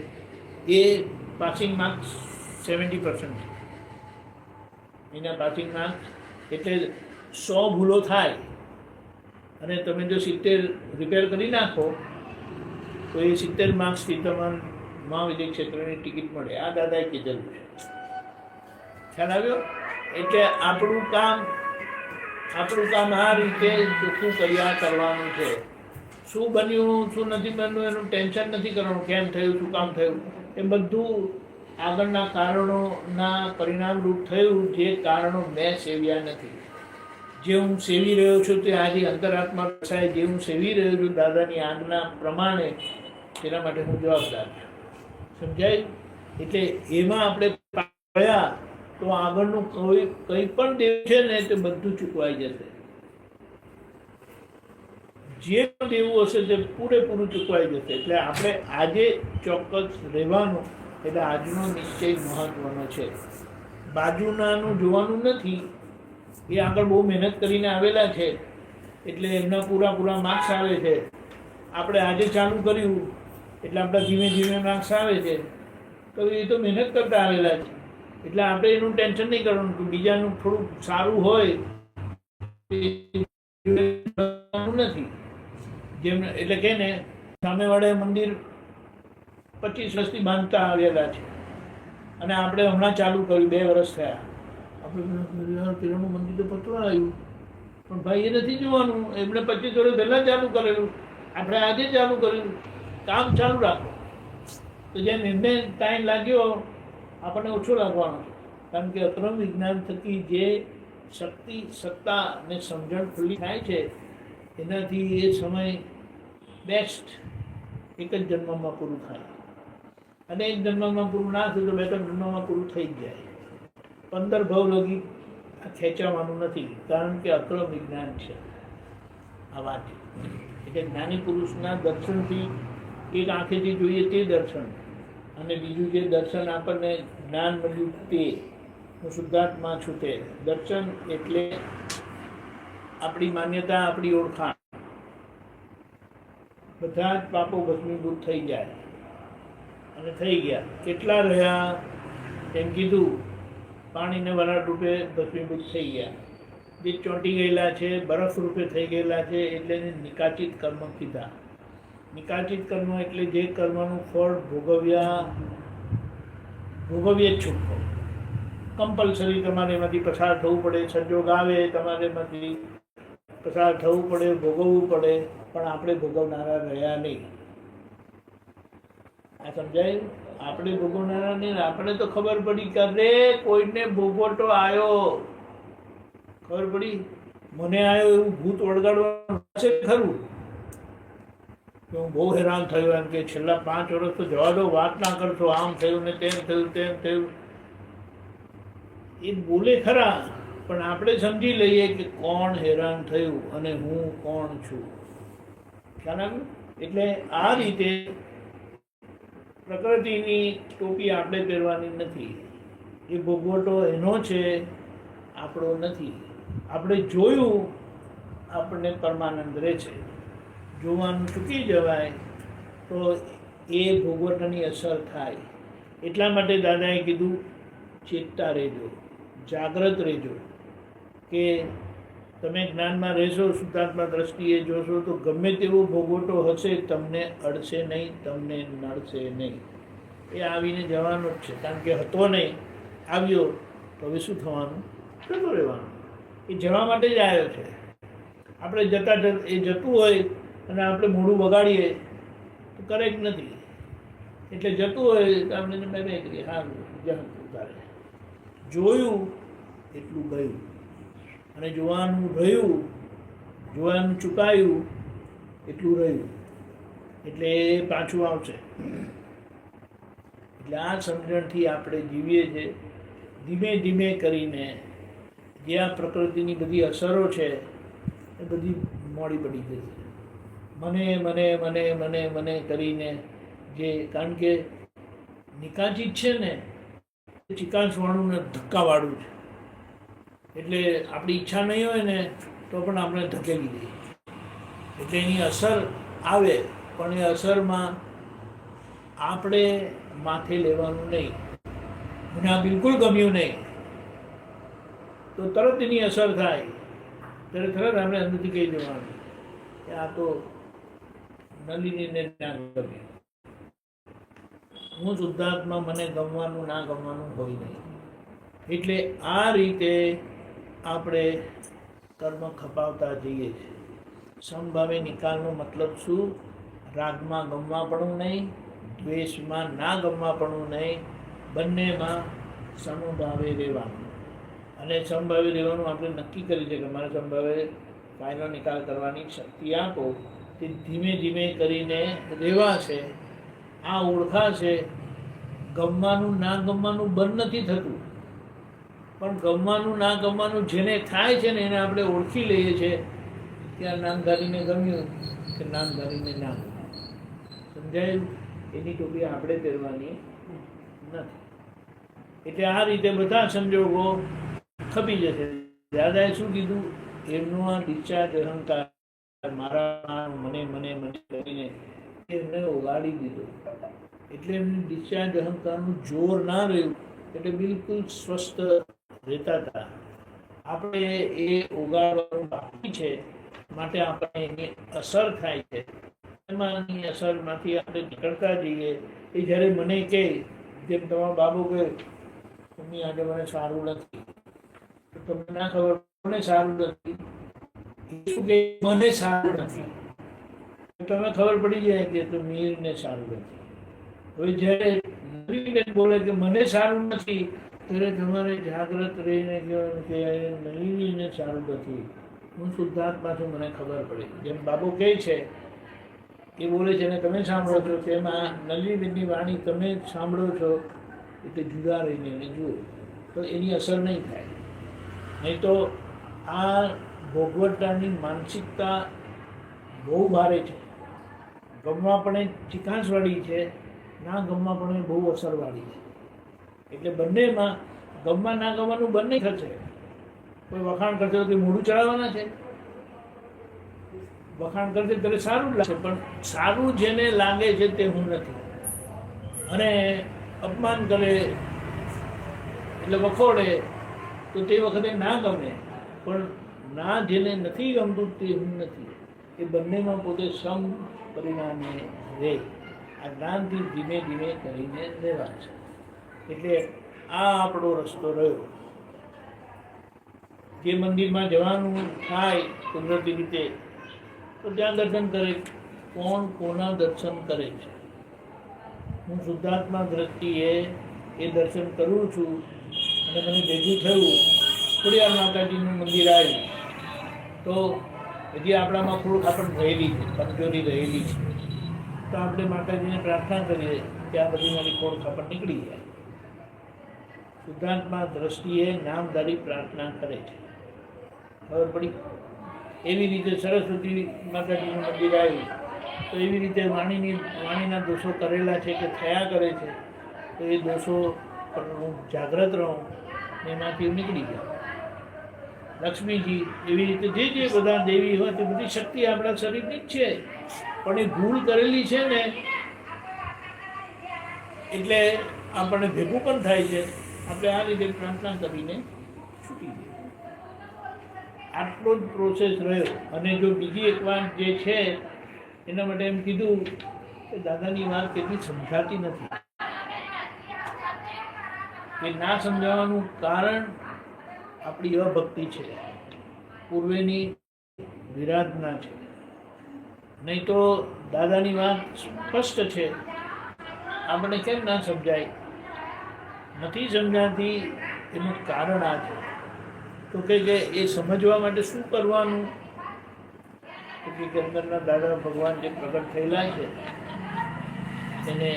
એ પાસિંગ માર્ક્સ 70%. એના પાસિંગ માર્ક્સ એટલે 100 ભૂલો થાય અને તમે જો 70 રિપેર કરી નાખો તો એ 70 માર્ક્સથી તમારે મહાવિદ્ય ક્ષેત્રની ટિકિટ મળે. આ દાદાએ કીધેલું છે. ખ્યાલ આવ્યો? એટલે આપણું કામ આ રીતે ચોખ્ખું કર્યા કરવાનું છે. શું બન્યું શું નથી બન્યું એનું ટેન્શન નથી કરવાનું. કેમ થયું, શું કામ થયું, એ બધું આગળના કારણોના પરિણામ રૂપ થયું. જે કારણો મેં સેવ્યા નથી, જે હું સેવી રહ્યો છું તે આજે અંતરાત્મા કસાય, જે હું સેવી રહ્યો છું દાદાની આજ્ઞા પ્રમાણે, તેના માટે હું જવાબદાર છું. સમજાય? એટલે એમાં આપણે ગયા તો આગળનું કંઈ પણ દેવ છે ને તે બધું ચૂકવાઈ જશે. જે પણ દેવું હશે તે પૂરેપૂરું ચૂકવાઈ જશે. એટલે આપણે આજે ચોક્કસ રહેવાનું. એટલે આજનો નિશ્ચય મહત્વનો છે. બાજુનાનું જોવાનું નથી. એ આગળ બહુ મહેનત કરીને આવેલા છે એટલે એમના પૂરા માર્ક્સ આવે છે. આપણે આજે ચાલુ કર્યું એટલે આપણા ધીમે ધીમે માર્ક્સ આવે છે. તો એ તો મહેનત કરતા આવેલા છે. એટલે આપણે એનું ટેન્શન નહીં કરવાનું કે બીજાનું થોડું સારું હોય નથી. જેમ એટલે કે ને સામેવાળે મંદિર 25 વર્ષથી બાંધતા આવેલા છે અને આપણે હમણાં ચાલુ કર્યું, 2 વર્ષ થયા. આપણે પેલાનું મંદિર તો પતવા આવ્યું, પણ ભાઈ એ નથી જોવાનું. એમણે 25 વર્ષ પહેલાં ચાલુ કરેલું, આપણે આજે ચાલુ કરેલું. કામ ચાલુ રાખો. તો જેમ એમને ટાઈમ લાગ્યો આપણને ઓછો લાગવાનો. કારણ કે અક્રમ વિજ્ઞાન થકી જે શક્તિ, સત્તા અને સમજણ ખુલ્લી થાય છે એનાથી એ સમય બેસ્ટ એક જ જન્મમાં પૂરું થાય. અને એક જન્મમાં પૂરું ના થયું તો 2-3 જન્મમાં પૂરું થઈ જ જાય. 15 ભવ લગી ખેંચાવાનું નથી, કારણ કે અક્રમ વિજ્ઞાન છે આ વાત. એટલે જ્ઞાની પુરુષના દર્શનથી એક આંખેથી જોઈએ તે દર્શન, અને બીજું જે દર્શન આપણને જ્ઞાન મળ્યું તે, હું શુદ્ધાત્મા છું તે દર્શન. એટલે આપણી માન્યતા, આપણી ઓળખાણ, બધા જ પાપો ભસ્મીભૂત થઈ જાય. અને થઈ ગયા. કેટલા રહ્યા એમ કીધું, પાણીને વરાળ રૂપે ભસ્મીભૂત થઈ ગયા. જે ચોંટી ગયેલા છે, બરફ રૂપે થઈ ગયેલા છે, એટલે નિકાચિત કર્મ કીધા. નિકાચિત કર્મ એટલે જે કર્મનું ફળ ભોગવીએ જ છૂટકો. કમ્પલસરી તમારે એમાંથી પસાર થવું પડે. સંજોગ આવે તમારે એમાંથી પસાર થવું પડે, ભોગવવું પડે, પણ આપણે ભોગવનારા રહ્યા નહીં. આ સમજાય? આપણે ભોગવનારા નહીં. આપણે તો ખબર પડી કે અરે કોઈને ભોગવટો આવ્યો, ખબર પડી મને આવ્યો એવું ભૂત વળગાડવાનું છે ખરું કે હું બહુ હેરાન થયો. એમ કે છેલ્લા 5 વર્ષ તો જવા દો, વાત ના કરશો, આમ થયું ને તેમ થયું તેમ થયું. એ બોલે ખરા પણ આપણે સમજી લઈએ કે કોણ હેરાન થયું અને હું કોણ છું. ખ્યાલ આવ્યો? એટલે આ રીતે પ્રકૃતિની ટોપી આપણે પહેરવાની નથી. એ ભોગવટો એનો છે, આપણો નથી. આપણે જોયું આપણને પરમાનંદ રહે છે. જોવાનું ચૂકી જવાય તો એ ભોગવટની અસર થાય. એટલા માટે દાદાએ કીધું ચેતતા રહેજો, જાગ્રત રહેજો, કે તમે જ્ઞાનમાં રહેશો, શુદ્ધાત્મા દ્રષ્ટિએ જોશો તો ગમે તેવો ભોગવટો હશે તમને અડશે નહીં, તમને નડશે નહીં. એ આવીને જવાનો જ છે. કારણ કે હતો નહીં, આવ્યો તો હવે શું થવાનું? જતો રહેવાનું. એ જવા માટે જ આવ્યો છે. આપણે જતા એ જતું હોય અને આપણે મોઢું બગાડીએ તો કરેક્ટ નથી. એટલે જતું હોય તો આપણે બે કરીએ, હા જતું તારે. જોયું એટલું ગયું, અને જોવાનું રહ્યું, જોવાનું ચૂકાયું એટલું રહ્યું. એટલે એ પાછું આવશે. એટલે આ સમજણથી આપણે જીવીએ છીએ. ધીમે ધીમે કરીને જે આ પ્રકૃતિની બધી અસરો છે એ બધી મોડી પડી જશે. મને મને મને મને મને કરીને જે, કારણ કે નિકાચિત છે ને ચિકાસવાળું ને ધક્કાવાળું છે. એટલે આપણી ઈચ્છા નહીં હોય ને તો પણ આપણે ધકેલી દઈએ. એટલે એની અસર આવે, પણ એ અસરમાં આપણે માથે લેવાનું નહીં. મને આ બિલકુલ ગમ્યું નહીં તો તરત એની અસર થાય ત્યારે તરત આપણે અંદરથી કહી દેવાનું કે આ તો નલિનીને ના ગમે. હું શુદ્ધાત્મા, મને ગમવાનું ના ગમવાનું હોય નહીં. એટલે આ રીતે આપણે કર્મ ખપાવતા જઈએ છીએ. સમભાવે નિકાલનો મતલબ શું? રાગમાં ગમવા પડવું નહીં, દ્વેષમાં ના ગમવા પડવું નહીં, બંનેમાં સમભાવે રહેવાનું. અને સમભાવે રહેવાનું આપણે નક્કી કરી છે કે મારે સમભાવે કાયનો નિકાલ કરવાની શક્તિ આપો. તે ધીમે ધીમે કરીને રહેવા છે. આ ઓળખાશે. ગમવાનું ના ગમવાનું બંધ નથી થતું, પણ ગમવાનું ના ગમવાનું જેને થાય છે ને એને આપણે ઓળખી લઈએ છીએ કે આ નામધારીને ગમ્યું કે નામધારીને ના ગમ્યું. સમજાયું? એની ટોપી આપણે પહેરવાની નથી. એટલે આ રીતે બધા સંજોગો ખપી જશે. દાદાએ શું કીધું? એમનું આ ડિસ્ચાર્જ અહંકાર મારા મને મને મને કરીને એમને ઓગાળી દીધો. એટલે એમની ડિસ્ચાર્જ અહંકારનું જોર ના રહ્યું, એટલે બિલકુલ સ્વસ્થ રહેતા હતા. આપણે એ ઓગાળવાનું બાકી છે, માટે આપણે એની અસર થાય છે. એમાંની અસરમાંથી આપણે નીકળતા જઈએ. એ જ્યારે મને કહે, જેમ તમારો બાબુ કહે મમ્મી આજે મને સારું નથી, તો તમને ના ખબર મને સારું નથી, શું કે મને સારું નથી, તમે ખબર પડી જાય કે તો મીરને સારું નથી. હવે જ્યારે નલિનીબેન બોલે કે મને સારું નથી, ત્યારે તમારે જાગ્રત રહીને કહેવાનું કે નલિનીને સારું નથી. હું શુદ્ધાત્મા છું, મને ખબર પડી. જેમ બાબુ કહે છે એ બોલે છે ને તમે સાંભળો છો, તેમાં નલિનીબેનની વાણી તમે સાંભળો છો, એટલે જુદા રહીને એને જુઓ તો એની અસર નહીં થાય. નહીં તો આ ભોગવટાની માનસિકતા બહુ ભારે છે. ગમવા પણ ચિકાસવાળી છે, ના ગમવા પણ બહુ અસરવાળી છે. એટલે બંનેમાં ગમવા ના ગમવાનું બંને થશે. કોઈ વખાણ કરશે તો મોઢું ચડાવવાના છે, વખાણ કરશે ત્યારે સારું લાગે, પણ સારું જેને લાગે છે તે હું નથી. અને અપમાન કરે એટલે વખોડે તો તે વખતે ના ગમે, પણ ના જેને નથી ગમતું તે હું નથી. એ બંનેમાં પોતે સમ પરિણામે રહે. આ જ્ઞાનથી ધીમે ધીમે કરીને રહેવા છે. એટલે આ આપણો રસ્તો રહ્યો. જે મંદિરમાં જવાનું થાય કુદરતી રીતે તો ત્યાં દર્શન કરે. કોણ કોના દર્શન કરે છે? હું શુદ્ધાત્મા દ્રષ્ટિએ એ દર્શન કરું છું. અને મને ભેગું થયું ખોડિયાર માતાજીનું મંદિર આવ્યું તો હજી આપણામાં થોડુંક આપણને રહેલી છે, કમજોરી રહેલી છે. તો આપણે માતાજીને પ્રાર્થના કરીએ કે આ બધી મારી ખોડ ખાપડ નીકળી જાય. શુદ્ધાત્મા દ્રષ્ટિએ નામધારી પ્રાર્થના કરે છે. ખબર પડી? એવી રીતે સરસ્વતી માતાજીનું મંદિર આવ્યું તો એવી રીતે વાણીના દોષો કરેલા છે કે થયા કરે છે, તો એ દોષો પર હું જાગ્રત રહું ને એમાંથી નીકળી જાઉં. લક્ષ્મીજી એવી રીતે જે બધા દેવી હોય તે બધી શક્તિ આપણા શરીરની જ છે, પણ એ ભૂલ કરેલી છે ને એટલે આપણને ભેગું પણ થાય છે. આપણે આ રીતે પ્રાર્થના કરીને છૂટી જઈએ. આટલો જ પ્રોસેસ રહ્યો. અને જો બીજી એક વાત જે છે એના માટે એમ કીધું કે દાદાની વાત કેટલી સમજાતી નથી. કે ના સમજાવવાનું કારણ આપણી અભક્તિ છે, પૂર્વેની વિરાધના છે. નહીં તો દાદાની વાત સ્પષ્ટ છે, આપણે કેમ ના સમજાય? નથી સમજાતી એનું કારણ આ છે. તો કે એ સમજવા માટે શું કરવાનું? કે અંદરના દાદા ભગવાન જે પ્રગટ થયેલા છે એને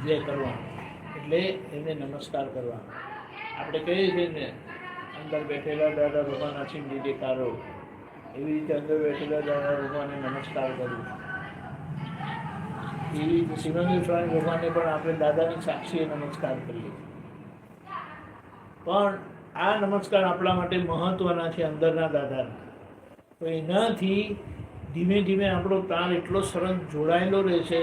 જે કરવાનું, એટલે એને નમસ્કાર કરવા. આપણે કહીએ છીએ ને, અંદર બેઠેલા દાદા ભગવાન અસીમ દીદેકારો, એવી રીતે અંદર બેઠેલા દાદા ભગવાનને નમસ્કાર કરવું. એવી રીતે શિવાનંદ સ્વામી ભગવાનને પણ આપણે દાદાની સાક્ષીએ નમસ્કાર કરીએ. પણ આ નમસ્કાર આપણા માટે મહત્વના છે, અંદરના દાદાના. તો એનાથી ધીમે ધીમે આપણો પ્રાણ એટલો સરસ જોડાયેલો રહેશે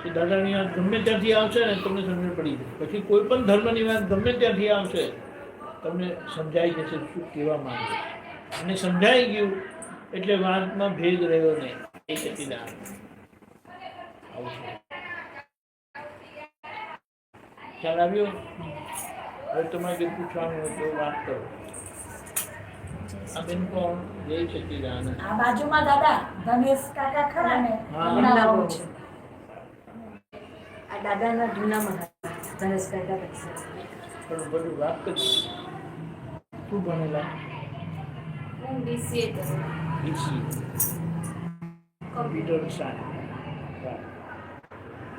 કે દાદાની વાત ગમે ત્યાંથી આવશે ને તમને સમજ પડી જશે. પછી કોઈ પણ ધર્મની વાત ગમે ત્યાંથી આવશે તમને સમજાઈ જશે શું કહેવા માંગે. અને સમજાઈ ગયું એટલે વાતમાં ભેદ રહ્યો નહીં. એ સચિદાન આવું છે. ખ્યાલ આવ્યો? હવે તમારે જે પૂછવાનું હોય તો વાત કરો. આ બેન કોણ? જય સચિદાનંદ. આ બાજુમાં દાદા ધનેશ કાકા ખરા ને, હા. એમના નામ છે. આ દાદાના જૂનામાં ધનેશ કાકા પૈસા. પણ બધું વાત કરી. શું ભણેલા? હું BCA કરું. BCA. Computer science.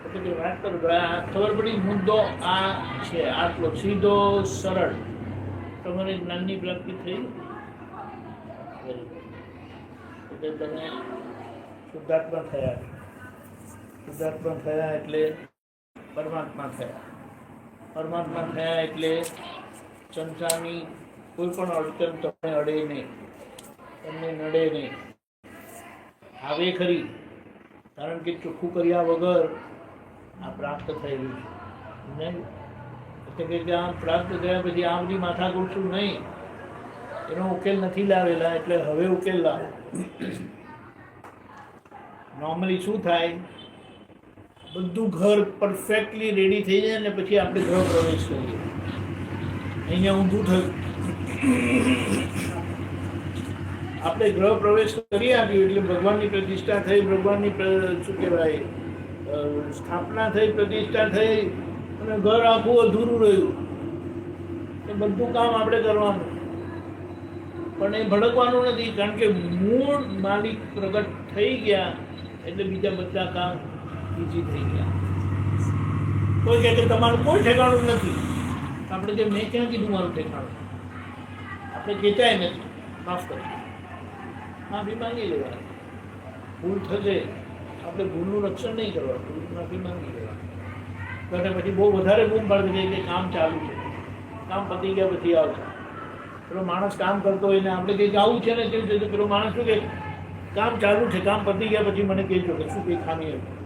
એટલે વાત કરું તો આ ખબર પડી. મુદ્દો આ છે, આટલો સીધો સરળ. તમારી જ્ઞાનની પ્રાપ્તિ થઈ. એટલે તમે શુદ્ધાત્મા થયા. શુદ્ધાત્મા થયા એટલે પરમાત્મા થયા. પરમાત્મા થયા એટલે સંસારની કોઈ પણ અડચણ તમને અડે નહીં, તમને નડે નહીં. આવે ખરી, કારણ કે ચોખ્ખું કર્યા વગર આ પ્રાપ્ત થયેલું છે નહીં. એટલે કે આ પ્રાપ્ત થયા પછી આ બધી માથા કૂટશું નહીં, એનો ઉકેલ નથી લાવેલા. એટલે હવે ઉકેલ લાવો. નોર્મલી શું થાય, બધું ઘર પરફેક્ટલી રેડી થઈ જાય ને પછી આપણે ગૃહ પ્રવેશ કરીએ. અહીંયા ઊંધું થયું. આપણે ગૃહ પ્રવેશ કરી આપ્યું એટલે ભગવાનની પ્રતિષ્ઠા થઈ, ભગવાનની શું કહેવાય સ્થાપના થઈ, પ્રતિષ્ઠા થઈ, અને ઘર આખું અધૂરું રહ્યું. એ બધું કામ આપણે કરવાનું, પણ એ ભડકવાનું નથી. કારણ કે મૂળ માલિક પ્રગટ થઈ ગયા એટલે બીજા બધા કામ ઇઝી થઈ ગયા. કોઈ કહે કે તમારું કોઈ ઠેકાણું નથી. આપણે કે મેં ક્યાં કીધું મારું ઠેકાણું? આપણે કહેતાય નથી. માફ કરો, માફી માંગી લેવાની. ભૂલ થશે, આપણે ભૂલનું રક્ષણ નહીં કરવાનું, માફી માંગી લેવાની. અને પછી બહુ વધારે બૂમ પાડી દે કે કામ ચાલુ છે, કામ પતી ગયા પછી આવશે. પેલો માણસ કામ કરતો હોય ને આપણે કંઈક આવું છે ને કેવું છે, તો પેલો માણસ શું કે કામ ચાલુ છે, કામ પતી ગયા પછી મને કહેજો કે શું કંઈ ખામી હતી.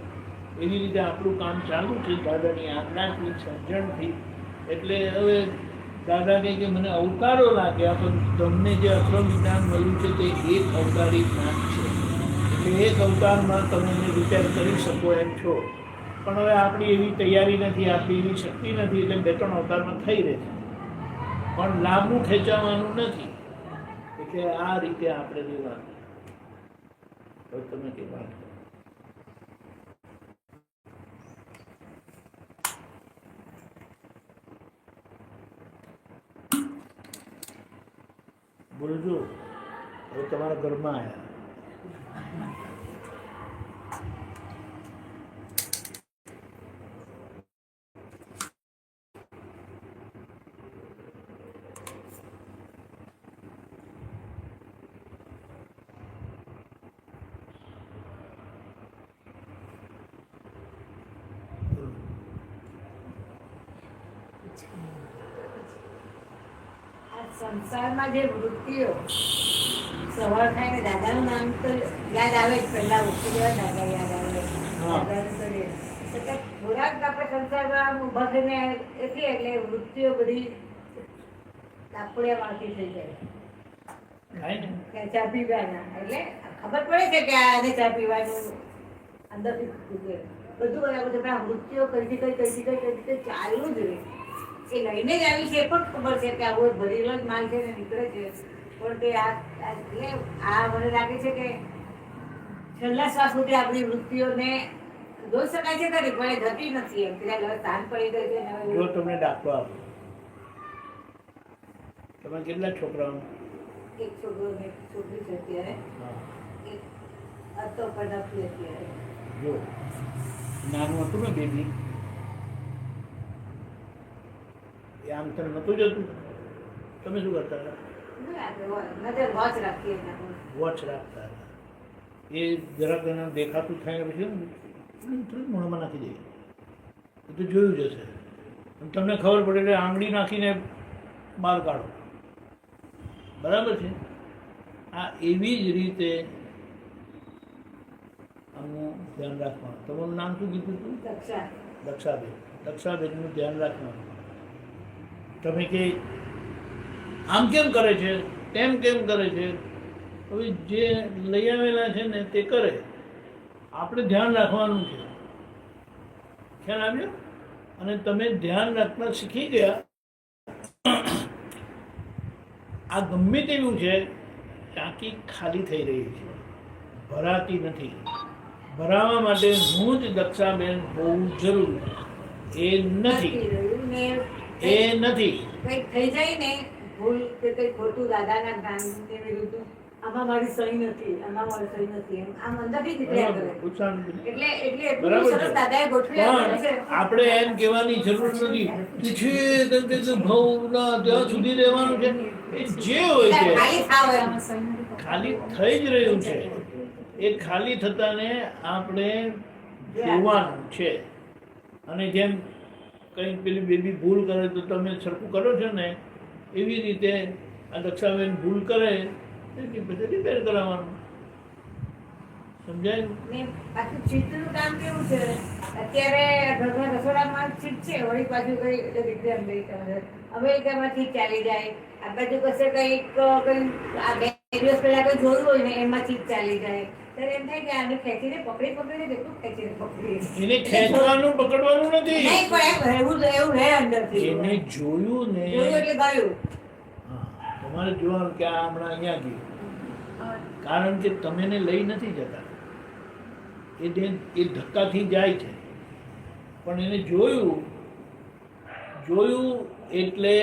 એવી રીતે આપણું કામ ચાલુ છે દાદાની આજ્ઞાથી, સમજણથી. એટલે હવે દાદા કહે કે મને અવતારો લાગ્યા, પણ તમને જે અક્રમ જ્ઞાન મળ્યું છે તે એક અવતારી જ્ઞાન છે. એટલે એક અવતારમાં તમે એને વિચાર કરી શકો એમ છો. પણ હવે આપણી એવી તૈયારી નથી, આપણી એવી શક્તિ નથી, એટલે 2-3 અવતારમાં થઈ રહે છે, પણ લાંબુ ખેંચાવાનું નથી. એટલે આ રીતે આપણે રહેવાનું. હવે તમે કે વાત કરો. બોલજો. હવે તમારા ઘરમાં આવ્યા. સંસારમાં જે વૃત્તિઓ સવાર થાય ને દાદાનું નામ તો યાદ આવે જ પહેલા ઉઠી જવા દાદા યાદ આવે હા. દાદાનું તો રે. એટલે થોડાક આપણે સંસારમાં ઊભા થઈને એટલે એટલે વૃત્તિઓ બધી તાપડિયામાંથી થઈ જાય થાય ને કે ચા પીવાના એટલે ખબર પડે છે કે આને ચા પીવાનું અંદરથી બધું બરાબર છે પણ આ વૃત્તિઓ કઈ ચાલુ જ રહે એ લઈને જ આવી છે એ પણ ખબર છે કે આવો ભરેલો જ માલ છે ને નીકળે છે પણ તે એટલે આ મને લાગે છે કે છેલ્લા શ્વાસ સુધી આપણી વૃત્તિઓને જોઈ શકાય છે ખરી પણ એ જતી નથી એમ કે હવે તાન પડી ગઈ છે ને હવે જો તમને દાખલો આપો તમે કેટલા છોકરાઓ એક છોકરો ને એક છોકરી છે અત્યારે હા એક હતો પણ નથી અત્યારે જો નાનું હતું ને બેબી એ આમ તને નતું જતું તમે શું કરતા હતા નજર વોચ રાખીએ એના પર. વોચ રાખતા હતા એ જરાક એને દેખાતું થાય પછી થોડું મોઢામાં નાખી દઈએ એ તો જોયું જ હશે અને તમને ખબર પડે એટલે આંગળી નાખીને બહાર કાઢો બરાબર છે આ એવી જ રીતે આનું ધ્યાન રાખવાનું તમારું નામ શું કીધું હતું દક્ષા દક્ષાબેનનું ધ્યાન રાખવાનું તમે કે આમ કેમ કરે છે તેમ કેમ કરે છે હવે જે લઈ આવેલા છે ને તે કરે આપણે ધ્યાન રાખવાનું છે ખ્યાલ આવ્યો અને તમે ધ્યાન રાખતા શીખી ગયા આ ગમે તેવું છે ટાંકી ખાલી થઈ રહી છે ભરાતી નથી ભરાવા માટે હું જ દક્ષાબેન હોવું જરૂરી એ નથી રહ્યું ને એ નથી કંઈક થઈ જાય ને ભૂલ કે કંઈક ખોટું દાદાના જ્ઞાનને વિરુદ્ધ આમાં મારી સહી નથી આમાં મારી સહી નથી એમ આમ અંદરથી જ નીકળ્યા કરે ઉત્સાહ એટલે એટલું બરાબર સરસ છે. દાદાએ ગોઠવી આપેલું છે. પણ આપણે એમ કહેવાની જરૂર નથી કે છે કે ભાવના ત્યાં સુધી રહેવાનું છે એ જે હોય છે ખાલી થાવ એમ. ખાલી થઈ જ રહ્યું છે એ ખાલી થતાને આપણે જોવાનું છે અને જેમ કંઈ પેલી બેબી ભૂલ કરે તો તમે સરખું કરો છો ને એવી રીતે આ દક્ષાબેન ભૂલ કરે કે પછી રિપેર કરાવવાનું સમજાય ને પાછું ચીટનું કામ કેવું છે અત્યારે ઘરના રસોડામાં ચીટ છે વળી પાછું કઈ રીતે અમેરિકામાં ચીટ ચાલી જાય આ બાજુ કશે કંઈક આ 2 દિવસ પહેલા કોઈ જોયું હોય ને એમાં ચીટ ચાલી જાય ત્યારે એમ થાય કે આને ખેંચીને પકડીને કેટલું ખેંચીને પકડી એને ખેંચવાનું પકડવાનું નથી નહીં પણ એમ એવું રહે અંદરથી એને જોયું ને જોયું એટલે ગયું હા, તમારે જોવાનું કે આ હમણાં અહીંયા ગયું કારણ કે તમે એને લઈ નથી જતા એ ધક્કાથી જાય છે પણ એને જોયું એટલે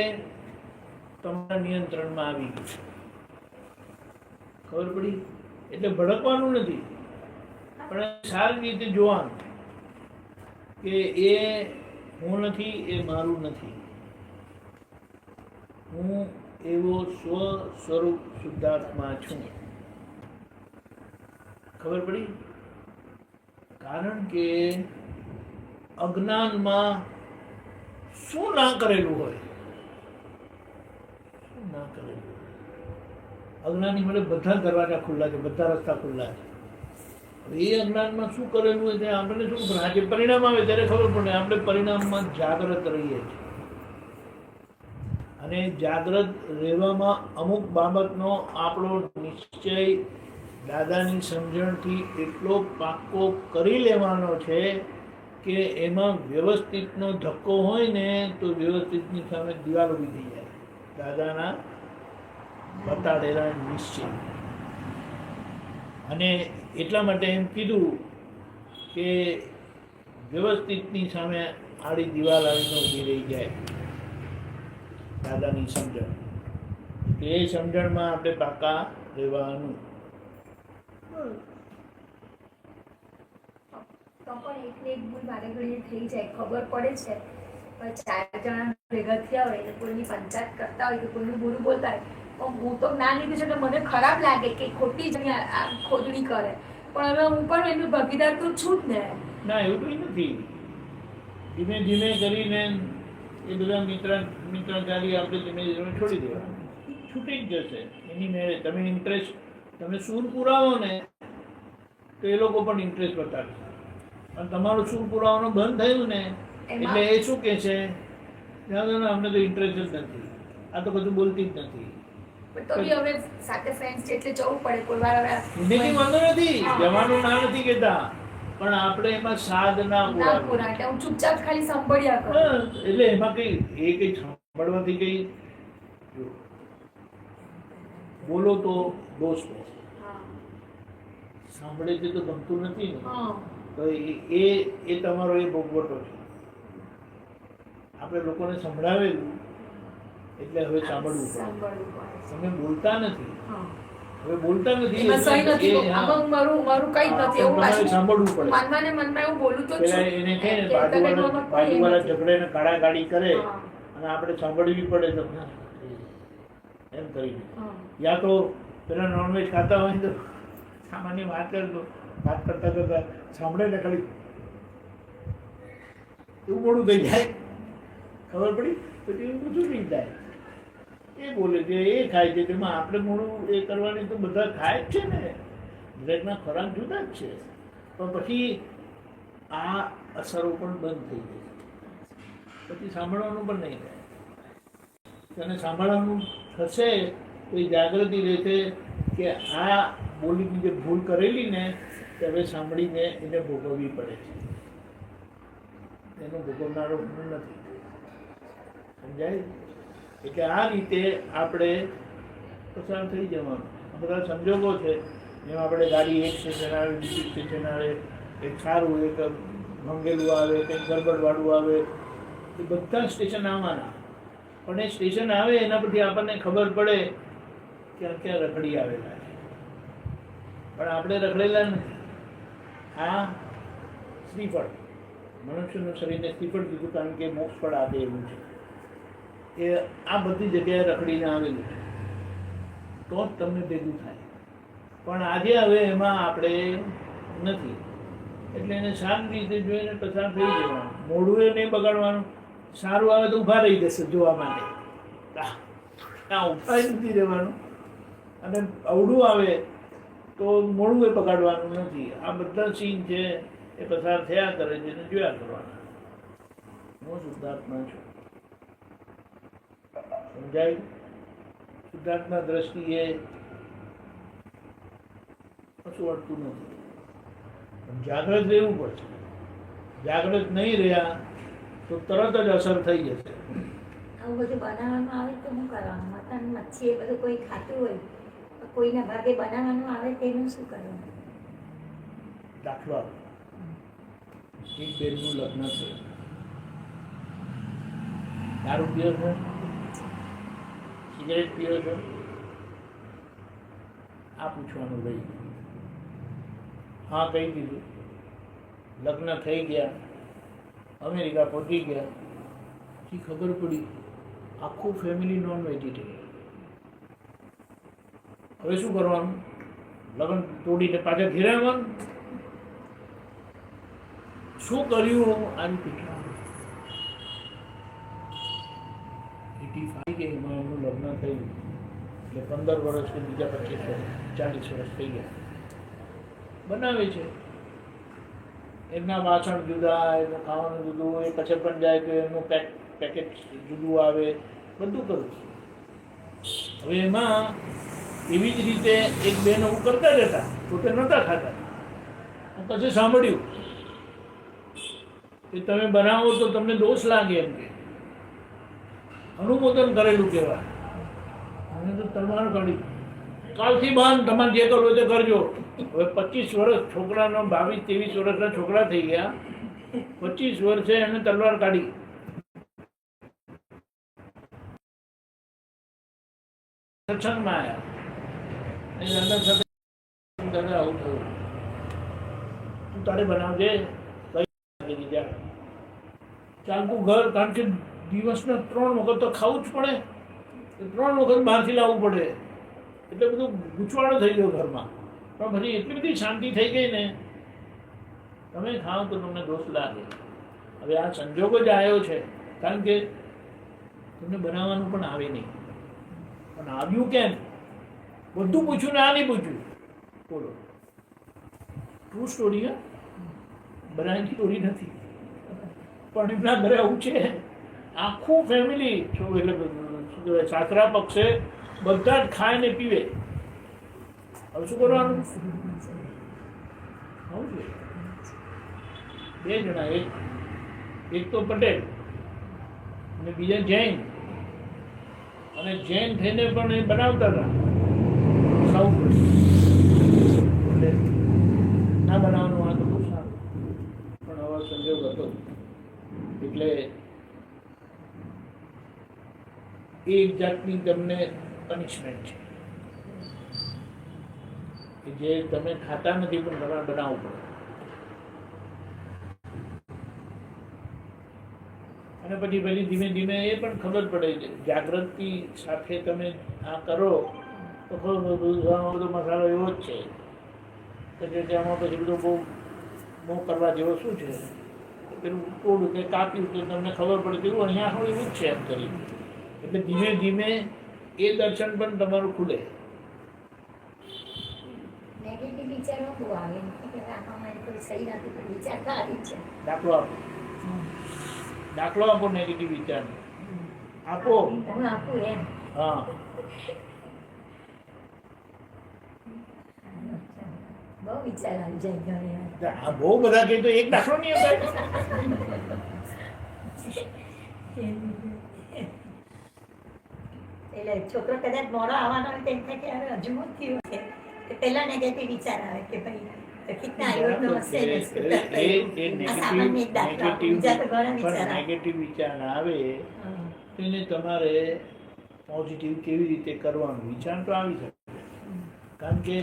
તમારા નિયંત્રણમાં આવી ગયું ખબર પડી એટલે ભડકવાનું નથી પણ સારી રીતે જોવાનું કે એ હું નથી એ મારું નથી હું એવો સ્વરૂપ શુદ્ધાત્મા છું ખબર પડી કારણ કે અજ્ઞાનમાં શું ના કરેલું હોય શું ના કરેલું હોય અજ્ઞાની માટે બધા દરવાજા ખુલ્લા છે બધા રસ્તા ખુલ્લા છે હવે એ અજ્ઞાનમાં શું કરેલું હોય તે આપણને શું ખબર આજે પરિણામ આવે ત્યારે ખબર પડે આપણે પરિણામમાં જાગ્રત રહીએ છીએ અને જાગ્રત રહેવામાં અમુક બાબતનો આપણો નિશ્ચય દાદાની સમજણથી એટલો પાક્કો કરી લેવાનો છે કે એમાં વ્યવસ્થિતનો ધક્કો હોય ને તો વ્યવસ્થિતની સામે દિવાલ ઊભી થઈ જાય દાદાના બતાડેલા નિશ્ચય અને એટલા માટે એમ કીધું કે વ્યવસ્થિતની સામે આડી દિવાલ આવીને ઊભી રહી જાય દાદાની સમજણ એ સમજણમાં આપણે પાકા રહેવાનું તો પણ એકને એક ભૂલ મારે ઘડીએ થઈ જાય ખબર પડે છે પણ 4 જણા ભેગા થયા હોય એટલે કોઈની પંચાયત કરતા હોય કે કોઈનું બોલું બોલતા હોય પણ હું તો જ્ઞાન લીધું છે એટલે મને ખરાબ લાગે કે ખોટી જ ખોદણી કરે પણ હવે હું પણ એનું ભાગીદાર તો છું જ ને ના એવું કંઈ નથી ધીમે ધીમે કરીને એ બધા મિત્રાચારી આપણે ધીમે ધીમે છોડી દેવા છૂટી જ જશે એની મેળે. તમે ઇન્ટરેસ્ટ, તમે સૂર પુરાવો ને તો એ લોકો પણ ઇન્ટરેસ્ટ બતાવશે. અને તમારું સૂર પુરાવાનું બંધ થયું ને એટલે એ શું કહે છે, અમને તો ઇન્ટરેસ્ટ જ નથી, આ તો બધું બોલતી જ નથી. પણ તો બી હવે સાથે ફ્રેન્ડ્સ એટલે જવું પડે કોઈ વાર. હવે હિન્દીથી વાંધો નથી, જવાનું ના નથી કહેતા, પણ આપણે એમાં સાદ ના ના પુરાવીએ. પૂરા એટલે હું ચૂપચાપ ખાલી સાંભળ્યા કરું. એટલે એમાં કઈ સાંભળવાથી કઈ બોલો તો દોસ્ત હા. સાંભળે છે તો ગમતું નથી ને, હા. તો એ તમારો એ ભોગવટો છે. આપણે લોકોને સંભળાવેલું એટલે હવે સાંભળવું પડે. સાંભળવું પડે. તમે બોલતા નથી, હા. હવે બોલતા નથી એમાં સહી નથી. એ- હા. આમાં મારું કઈ જ નથી. એવું તમારે પાછું સાંભળવું પડે. મનમાં ને મનમાં એવું બોલું તો પેલા છું. એને કહે ને કે બાજુવાળા કોઈ ઝઘડે ને કાઢાકાઢી કરે હા. અને આપણે સાંભળવી પડે તો એમ કરીને. હા. યા તો પેલા નોનવેજ ખાતા હોય તો સામાન્ય વાત કરતા કરતા સાંભળે ને ખાલી એવું મોડું થઈ જાય, ખબર પડી પછી એવું બધું નહીં થાય. એ બોલે છે, એ ખાય છે, તેમાં આપણે મોડું એ કરવાની તો બધા ખાય જ છે ને, દરેકના ખોરાક જુદા જ છે. પણ પછી આ અસરો પણ બંધ થઈ જાય, પછી સાંભળવાનું પણ નહીં થાય. અને સાંભળવાનું થશે તો એ જાગૃતિ રહેશે કે આ બોલીની જે ભૂલ કરેલી ને તે હવે સાંભળીને એને ભોગવવી પડે છે. એનો ભોગવનારો હું નથી. સમજાય? એટલે આ રીતે આપણે પસાર થઈ જવાનું. આ બધા સંજોગો છે, જેમ આપણે ગાડી એક સ્ટેશન આવે, બીજું સ્ટેશન આવે, એક સારું, એક મંગેલું આવે, કંઈક ગરબડવાળું આવે, એ બધા સ્ટેશન આવવાના. પણ એ સ્ટેશન આવે એના પરથી આપણને ખબર પડે ક્યાં ક્યાં રખડી આવેલા છે. પણ આપણે રખડેલા નથી. આ શ્રીફળ, મનુષ્યનું શરીરને શ્રીફળ કીધું કારણ કે મોક્ષ ફળ આપે એવું છે. એ આ બધી જગ્યાએ રખડીને આવેલું છે તો જ તમને ભેગું થાય. પણ આજે હવે એમાં આપણે નથી, એટલે એને શાંત રીતે જોઈને પસાર થઈ જવાનું. મોઢું એ નહીં બગાડવાનું. સારું આવે તો ઊભા રહી જશે જોવા માટે, ઊભા નથી રહેવાનું. અને અવડું આવે તો મોડું એ પકડવાનું નથી. આ બધા સીન છે એ પસાર થયા કરે છે એને જોયા કરવાના. હું શુદ્ધાત્મા છું. સમજાય? શુદ્ધાત્મા દ્રષ્ટિએ કશું અડતું નથી. પણ જાગ્રત રહેવું પડશે. જાગ્રત નહીં રહ્યા તો તરત જ અસર થઈ જશે. આવું બધું બનાવવાનું આવે તો શું કરવાનું? મટન, મચ્છી એ બધું કોઈ ખાતું હોય તો કોઈના ભાગે બનાવવાનું આવે તેનું શું કરવાનું? દાખલો આપો. એક બેનનું લગ્ન થયું, દારૂ પીઓ છો, સિગરેટ પીઓ છો, આ પૂછવાનું રહી. હા કહી દીધું. લગ્ન થઈ ગયા, અમેરિકા પહોંચી ગયા, પછી ખબર પડી આખું ફેમિલી નોન વેજીટેરિયન. હવે શું કરવાનું? લગ્ન તોડીને પાછા ઘેરે આવવાનું? શું કર્યું? આની પીઠવાનું 85 કે એમાં એનું લગ્ન થયું એટલે 15 વર્ષ કે બીજા 25 વર્ષ 40 વર્ષ થઈ ગયા. બનાવે છે એમના વાસણ જુદા, એનું ખાવાનું જુદું, એ પછી પણ જાય તો એનું પેકેટ જુદું આવે, બધું કરું છું. હવે એમાં એવી જ રીતે એક બેન એવું કરતા જ હતા, પોતે નહોતા ખાતા. હું પછી સાંભળ્યું કે તમે બનાવો તો તમને દોષ લાગે એમ કે અનુમોદન કરેલું કહેવાય. મને તો તલવાર કાઢી, કાલથી બાંધ, તમારે જે કરવું તે કરજો. હવે 25 વર્ષ છોકરાનો, 22-23 વર્ષના છોકરા થઈ ગયા, 25 વર્ષે એને તલવાર કાઢી. સત્સંગમાં આવ્યા, દાદા આવું થયું, તું તારે બનાવજે, કઈ દીધા ચાલતું ઘર. કારણ કે દિવસના 3 વખત તો ખાવું જ પડે, 3 વખત બહારથી લાવવું પડે, એટલે બધું ગૂંચવાડો થઈ ગયો ઘરમાં. પણ પછી એટલી બધી શાંતિ થઈ ગઈ ને, તમે ખાઓ તો તમને દોષ લાગે. હવે આ સંજોગ જ આવ્યો છે, કારણ કે તમને બનાવવાનું પણ આવે નહીં. પણ આવ્યું કેમ? બધું પૂછ્યું ને આ નહીં પૂછ્યું. બોલો, ટ્રુ સ્ટોરી. બનાવેલી સ્ટોરી નથી, પણ એમના ઘરે આવું છે. આખું ફેમિલી એટલે શું કહેવાય, સાસરા પક્ષે બધા જ ખાય ને પીવે. હવે શું કરવાનું? આવું છે. 2 જણા, એક તો પટેલ અને બીજા જૈન. અને જૈન થઈને પણ એ બનાવતા હતા સાઉથ. એટલે ના બનાવવાનું આ તો બહુ સારું, પણ હવે સંજોગ હતો એટલે એક જાતની તમને પનિશમેન્ટ છે કે જે તમે ખાતા નથી પણ તમારે બનાવવું પડે. અને પછી ધીમે ધીમે એ પણ ખબર પડે છે, જાગૃતિ સાથે તમે આ કરો તો બધો મસાલો એવો જ છે કે જેમાં પછી બધું બહુ કરવા જેવો શું છે. પેલું થોડું કે કાપ્યું તો તમને ખબર પડે પેલું અહીંયા થોડું એવું જ છે એમ કરી. એટલે ધીમે ધીમે એ દર્શન પણ તમારું ખુલે. નેગેટિવ વિચારો બહુ આવે કે આમાં મારી કોઈ સહી નથી, પણ વિચાર તો આવી જ છે. દાખલો આપો નેગેટિવ વિચાર આપો. હું આપું એમ. હા, બહુ વિચાર આવી જાય ઘણી વાર. આ બહુ બધા કે તો એક દાખલો નહીં અપાય. એટલે છોકરો કદાચ મોડો આવવાનો હોય તો એમ થાય કે હવે હજુ હું થયું છે, કે પહેલા નેગેટિવ વિચાર આવે કે ભાઈ કેટલા આયોજનો હશે ને સ્કૂટર કર્યું. આ સામાન્ય એક દાખલો આપો. બીજા તો ઘણા વિચાર આવે. નેગેટિવ વિચાર આવે તેને તમારે પોઝિટિવ કેવી રીતે કરવાનું વિચાર તો આવી શકે. કારણ કે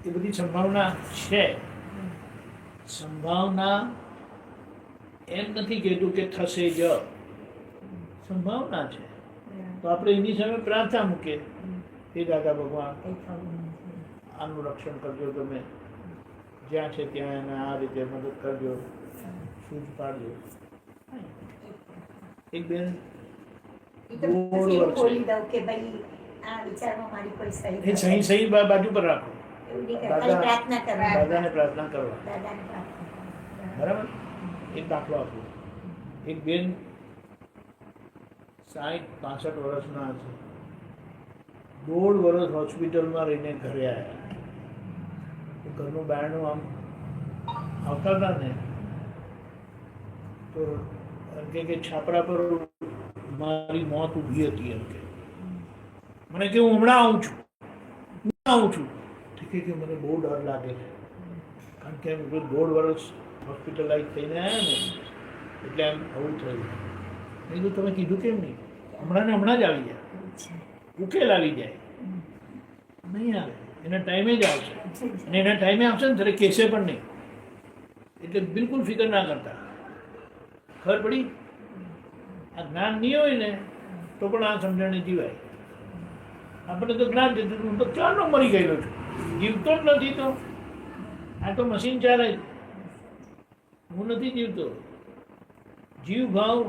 એ બધી સંભાવના છે. સંભાવના એમ નથી કહેતું કે થશે જ, સંભાવના છે. તો આપણે એની સામે પ્રાર્થના મૂકીએ, હે દાદા ભગવાન આનું રક્ષણ કરજો, તમે જ્યાં છે ત્યાં એને આ રીતે મદદ કરજો, સૂઝ પાડજો. એક બેન એ તો પછી એવું બોલી દઉં કે ભાઈ આ વિચારમાં મારી કોઈ સહી એ સહી સહી બાજુ પર રાખો. એવું નહીં કરે. ખાલી પ્રાર્થના કરવા. દાદાને પ્રાર્થના કરવા. દાદાને પ્રાર્થના કરવા. બરાબર. એક દાખલો આપો. એક બેન 60-65 વર્ષના છે. 1.5 વર્ષ હોસ્પિટલમાં રહીને ઘરે આવ્યા. ઘરનું બારણું આમ આવતા હતા ને તો એમ કે છાપરા પર મારી મોત ઊભી હતી. એમ કે મને કે હું હમણાં આવું છું. ઠીક કે મને બહુ ડર લાગે છે, કારણ કે 1.5 વર્ષ હોસ્પિટલાઇઝ થઈને આવ્યા ને એટલે એમ આવું થયું. મેં કીધું તમે કીધું કેમ નહીં? હમણાં ને હમણાં જ આવી જાય, ઉકેલ આવી જાય. નહીં આવે, એના ટાઈમે જ આવશે. અને એના ટાઈમે આવશે ને ત્યારે કહેશે પણ નહીં. એટલે બિલકુલ ફિકર ના કરતા. ખબર પડી? આ જ્ઞાન નહીં હોય ને તો પણ આ સમજણ જીવાય. આપણે તો જ્ઞાન દીધું, હું તો ક્યારનો મરી ગયેલો છું, જીવતો જ નથી. તો આ તો મશીન ચાલે છે, હું નથી જીવતો. જીવ ભાવ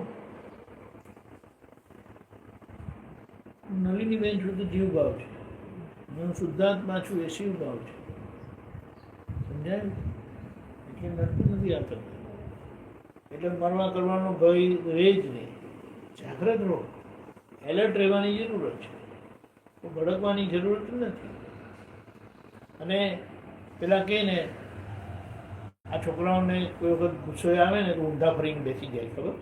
નલિની બેન છું તો જીવ ભાવ છે, હું શુદ્ધાત્મા છું એ શિવ ભાવ છે. સમજાય? એટલે નડતું નથી આ કરતું. એટલે મરવા કરવાનો ભય રહે જ નહીં. જાગ્રત રહો, એલર્ટ રહેવાની જરૂરત છે, તો ભડકવાની જરૂરત નથી. અને પેલા કહે ને આ છોકરાઓને કોઈ વખત ગુસ્સો આવે ને તો ઊંધા ફરીને બેસી જાય. ખબર?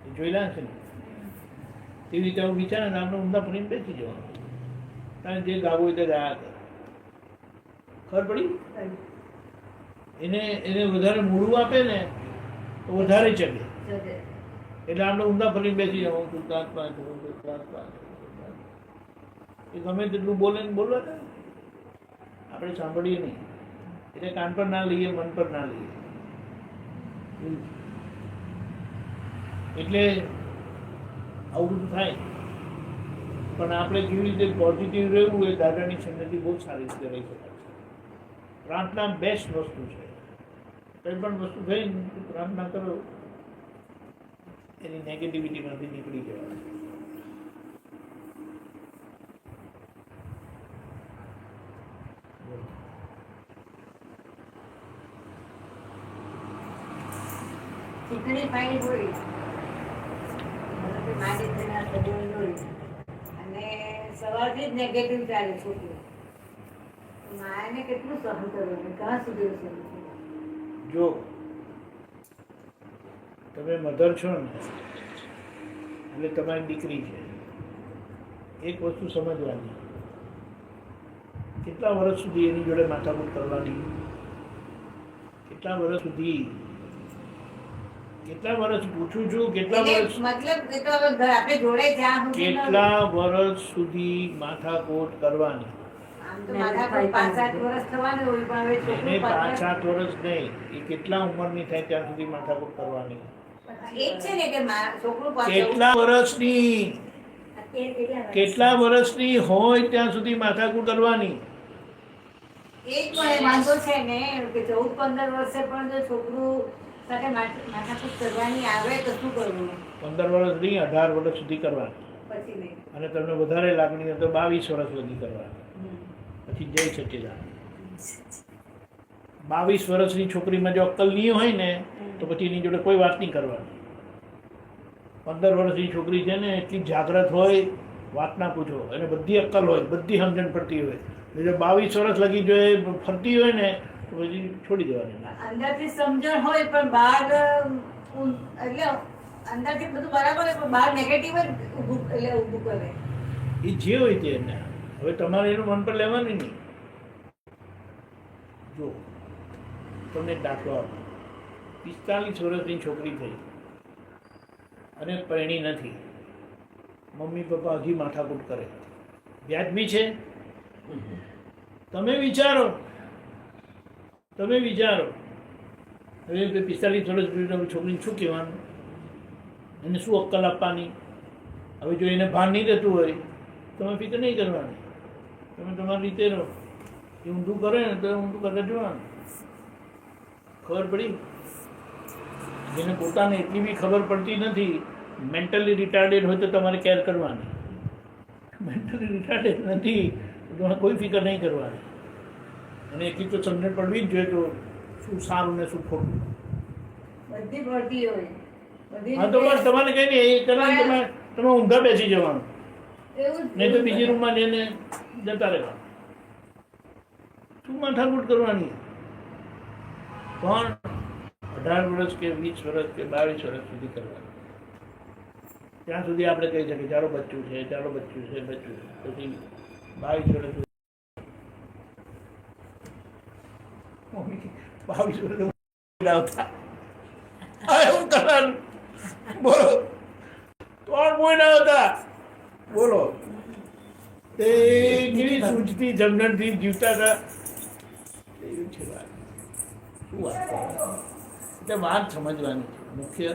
એ જોયેલા છે ને? તેવી રીતે આવું વિચારે ને આપણે ઊંધા ફરીને બેસી જવાનું. કારણ જે ગાવું હોય તે ગાયા કરે. ખબર પડી? એને વધારે મૂળું આપે ને તો વધારે ચગે. એટલે આપણે ઊંધા ફરીને બેસી જવાનું. શુદ્ધાત્મા છું, શુદ્ધાત્મા છું. એ ગમે તેટલું બોલે ને બોલે ને આપણે સાંભળીએ નહીં. એટલે કાન પર ના લઈએ, મન પર ના લઈએ. એટલે આવું બધું થાય. પણ આપણે કેવી રીતે પોઝિટિવ રહેવું એ દાદાની સંગતિ બહુ સારી રીતે રહી શકાય છે. પ્રાર્થના બેસ્ટ વસ્તુ છે. કંઈ પણ વસ્તુ થઈ પ્રાર્થના કરો, એની નેગેટિવિટીમાંથી નીકળી જવાય. ચીકણી ફાઈલ હોય મતલબ કે મા દીકરીના સંબંધ હોય અને સવારથી જ નેગેટિવ ચાલે છોકરી, માને કેટલું સહન કરવું, ક્યાં સુધી સહન કરવું? જો તમે મધર છો ને એટલે તમારી દીકરી છે, એક વસ્તુ સમજવાની, કેટલા વર્ષ સુધી એની જોડે માથાકૂટ કરવાની, કેટલા વર્ષ સુધી, કેટલા વર્ષ પૂછું છું, કેટલા વર્ષ, મતલબ કે તો હવે આપણે જોડે જ્યાં સુધી કેટલા વર્ષ સુધી માથાકૂટ કરવાની? આમ તો મારા પર 5-7 વર્ષ થવાના હોય, પણ હવે એને છોકરું 5-7 વર્ષ નહીં, એ કેટલા ઉંમરની થાય ત્યાં સુધી માથાકૂટ કરવાની? એક છે ને કે છોકરું કેટલા વર્ષની, કેટલા વર્ષની હોય ત્યાં સુધી માથાકૂટ કરવાની? એક પણ વાંધો છે ને કે 14-15 વર્ષે પણ જો છોકરું સાથે માથાકૂટ કરવાની આવે તો શું કરવું? 15 વર્ષ નહીં, 18 વર્ષ સુધી કરવાની. પછી નહીં. અને તમને વધારે લાગણી હોય તો 22 વર્ષ સુધી કરવાની. પછી જઈ સચિદાન. 22 વર્ષની છોકરીમાં જો અક્કલ નહીં હોય ને તો પછી એની જોડે કોઈ વાત નહીં કરવાની. 15 વર્ષની છોકરી છે ને એટલી જાગ્રત હોય, વાત ના પૂછો, એને બધી અક્કલ હોય, બધી સમજણ પડતી હોય. જો 22 વર્ષ લગી જો એ ફરતી હોય ને તો પછી છોડી દેવાની. અંદરથી સમજણ હોય પણ બહાર એટલે અંદરથી બધું બરાબર હોય પણ બહાર નેગેટિવ જ ઊભું કરે. એ જે હોય તે એને હવે તમારે એનું મન પર લેવાનું નહીં. જો તમને દાખલો આપો, 45 વર્ષની છોકરી થઈ અને પરણી નથી, મમ્મી પપ્પા હજી માથાકૂટ કરે, વ્યાજબી છે? તમે વિચારો, તમે વિચારો. હવે 45 વર્ષની છોકરીને શું કહેવાનું, એને શું અક્કલ આપવાની? હવે જો એને ભાન નહીં રહેતું હોય તમે ફિકર નહીં કરવાની, તમે તમારી રીતે રહો. એ ઊંધું કરે ને તો ઊંધું કરતા જોવાનું. ખબર પડી? જેને પોતાને એટલી બી ખબર પડતી નથી, મેન્ટલી રિટાર્ડેડ હોય તો તમારે કેર કરવાની. મેન્ટલી રિટાર્ડેડ નથી તો તમારે કોઈ ફિકર નહીં કરવાની. અને એટલી તો સમજણ પડવી જ જોઈએ તો શું સારું ને શું ખોટું. બધી પડતી હોય. હા તો બસ તમારે કઈ નહીં, તમે ઊંઘા બેસી જવાનું, એવું નહીં તો બીજી રૂમમાં જઈને જતા રહેવાનું. શું માથાકૂટ કરવાની? પણ 18 વર્ષ કે 20 વર્ષ કે 22 વર્ષ સુધી કરવાની. ત્યાં સુધી આપણે કહી શકીએ ચાલો બચ્ચું છે, ચાલો બચ્ચું છે, બચ્ચું છે. પછી 22 વર્ષ 22 વર્ષ આવતા એવું કરવાનું. બોલો, કોણ બોઈ ના હતા? બોલો, તે કેવી સૂઝતી જમણથી જીવતા હતા. એવું છે વાત. શું વાત કરવાની? એટલે વાત સમજવાની છે. મુખ્ય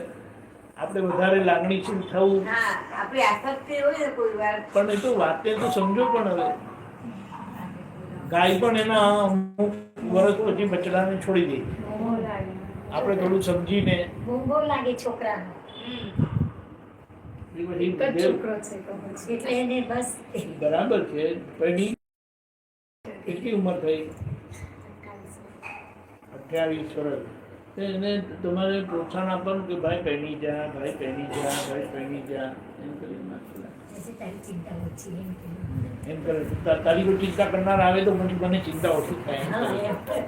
આપણે વધારે લાગણીશીલ થવું, હા, આપણી આસક્તિ હોય ને કોઈ વાર. પણ એ તો વાતને તો સમજો. પણ હવે ગાય પણ એના અમુક વર્ષ પછી બચડાને છોડી દે. આપણે થોડું સમજીને બહુ લાગે છોકરાનો. એ પછી એક જ છોકરો છે તો પછી એટલે એને બસ બરાબર છે. પણ કેટલી ઉંમર થઈ? 28 વર્ષ. તો એને તમારે પ્રોત્સાહન આપવાનું કે ભાઈ પહેરી જા, ભાઈ પહેરી જા, ભાઈ પહેરી જા, એમ કરીને તારી ચિંતા ઓછી એમ કરે. તારી કોઈ ચિંતા કરનાર આવે તો મને ચિંતા ઓછી થાય એમ કરે.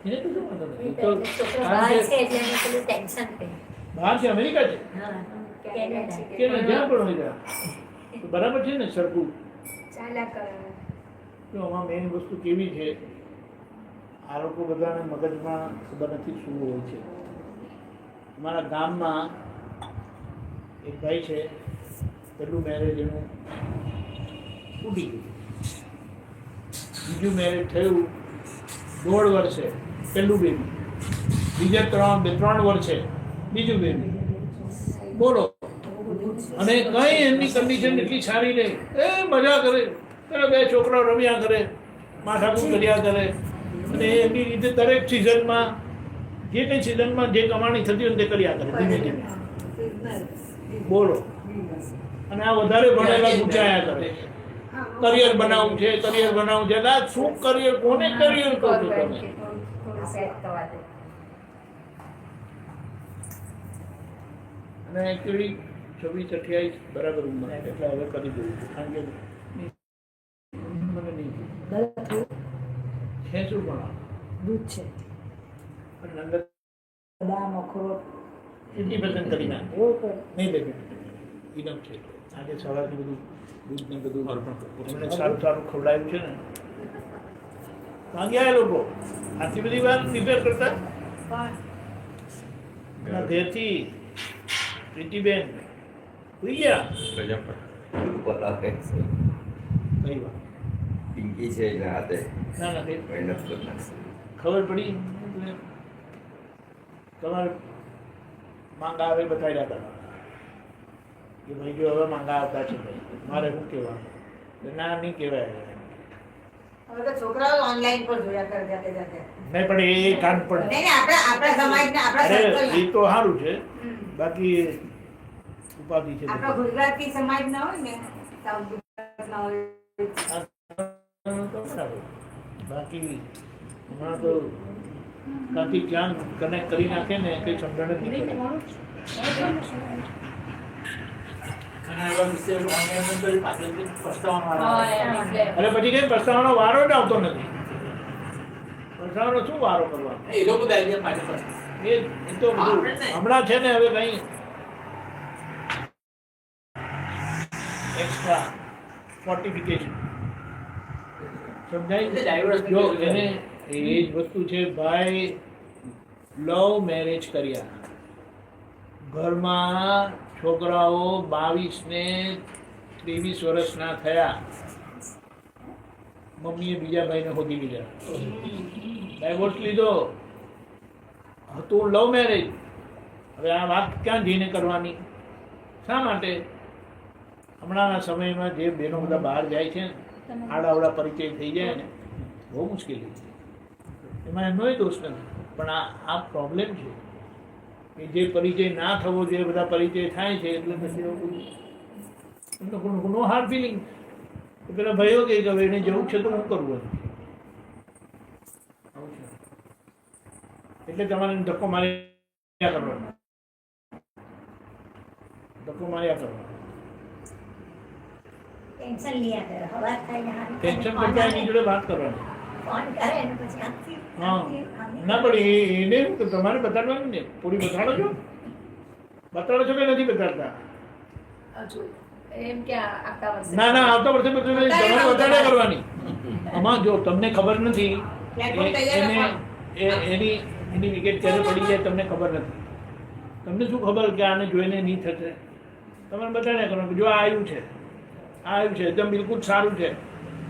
એને તો શું વાંધો નથી. તો છોકરો કારણ બહાર કે છે એટલે એને પેલું ટેન્શન રહે. બહાર છે, અમેરિકા છે કેનેડા કે જ્યાં પણ હોય ત્યાં તો બરાબર છે ને સરખું. ચાલ્યા કરે. તો આમાં મેઇન વસ્તુ કેવી છે, આ લોકો બધાને મગજમાં ખબર નથી શું હોય છે. અમારા ગામમાં એક ભાઈ છે, પહેલું મેરેજ એનું તૂટી ગયું, બીજું મેરેજ થયું 1.5 વર્ષે પહેલું બેબી, બીજા 3 વર્ષે બીજું બેબી. બોલો, અને કઈ એમની કન્ડિશન એટલી સારી નહીં, એ મજા કરે, 2 છોકરાઓ રમ્યા કરે, માથાકૂટ કર્યા કરે, અને એમની રીતે દરેક સિઝનમાં જે કંઈ સિઝનમાં જે કમાણી થતી હોય તે કર્યા કરે ધીમે ધીમે. બોલો, અને આ વધારે ભણેલા ગુચાયા કરે, કરિયર બનાવવું છે, કરિયર બનાવવું છે. આ શું કરિયર? કોને કરિયર કહો છો તમે? થોડું સેટ થવા દે. અને એકચ્યુઅલી 26-28 બરાબર ઉંમર એટલે હવે કરી દઉં છું કારણ કે મને નહીં છે શું પણ દૂધ છે, પણ અંદર બદામ, અખરોટ 80% કરી નાખ એવું કરે. નહીં દેખે ઇનફ છે આજે સવારનું બધું દૂધ ને બધું એમણે સારું સારું ખવડાવ્યું છે ને માંગ્યા એ લોકો આટલી બધી વાર પ્રિપેર કરતા એના ઘેરથી પ્રીતિબેન હોઈ ગયા બધું બોલાવે છે. કઈ વાત પિંકી છે એના હાથે ના ના કઈ મહેનત કરનાર. ખબર પડી એટલે તમારે માંગા આવે બતાવ્યા હતા કે ભાઈ જો હવે માંગા આવતા છે ભાઈ મારે શું કહેવાનું ના નહીં કહેવાય હવે તો છોકરાઓ ઓનલાઈન પર જોયા કરે જાતે જાતે. નહીં પણ એ કાન પણ નહીં, નહીં, આપણા સમાજના, આપણા અરે circle એ તો સારું છે બાકી ઉપાધિ છે આપણા ગુજરાતી સમાજના હોય ને, સાઉથ ગુજરાતના હોય, તો બરાબર બાકી હમણાં તો કાંથી ક્યાં કનેક્ટ કરી નાખે ને કંઈ સમજણ જ નહીં પડે. ઘણા એવા વિષયો online તો પાછળથી પસ્તાવાનો વારો આવે. અરે પછી કઈ પસ્તાવાનો વારો જ આવતો નથી. પસ્તાવાનો શું વારો કરવાનો એ લોકો જ આવી જાય પાછળ. એ તો બધું હમણાં છે ને હવે કઈ એક્સ્ટ્રા ફોર્ટિફિકેશન સમજાય જો એને એ જ વસ્તુ છે ભાઈ લવ મેરેજ કર્યા ઘરમાં છોકરાઓ 22 ને 23 વર્ષના થયા મમ્મીએ બીજા ભાઈને હોદી લીધા ડાયવોર્સ લીધો હતું લવ મેરેજ હવે આ વાત ક્યાં જઈને કરવાની શા માટે હમણાંના સમયમાં જે બહેનો બધા બહાર જાય છે ને આડાવડા પરિચય થઈ જાય ને બહુ મુશ્કેલી છે એમાં એમનોય દોષ નથી પણ આ પ્રોબ્લેમ છે કે જે પરિચય ના થવો જોઈએ બધા પરિચય થાય છે એટલે પછી નો હાર્ડ ફિલિંગ પેલા ભાઈઓ કહે કે હવે એને જવું છે તો હું કરવું એટલે તમારે ધક્કો માર્યા કરવાનો ટેન્શન લિયા કરે હવા થાય ને હારી ટેન્શન કરતા એની જોડે વાત કરવાની ફોન કરે ને પછી આમથી હા ના પણ એને તમારે બતાડવાનું ને પૂરી બતાડો છો કે નથી બતાડતા હજુ એમ કે આવતા વર્ષે ના ના આવતા વર્ષે બધું તમારે બતાડ્યા કરવાની આમાં જો તમને ખબર નથી એની વિકેટ ક્યારે પડી જાય તમને ખબર નથી તમને શું ખબર કે આને જોઈને નહીં થશે તમારે બતાડ્યા કરવાનું જો આ આવ્યું છે એકદમ બિલકુલ સારું છે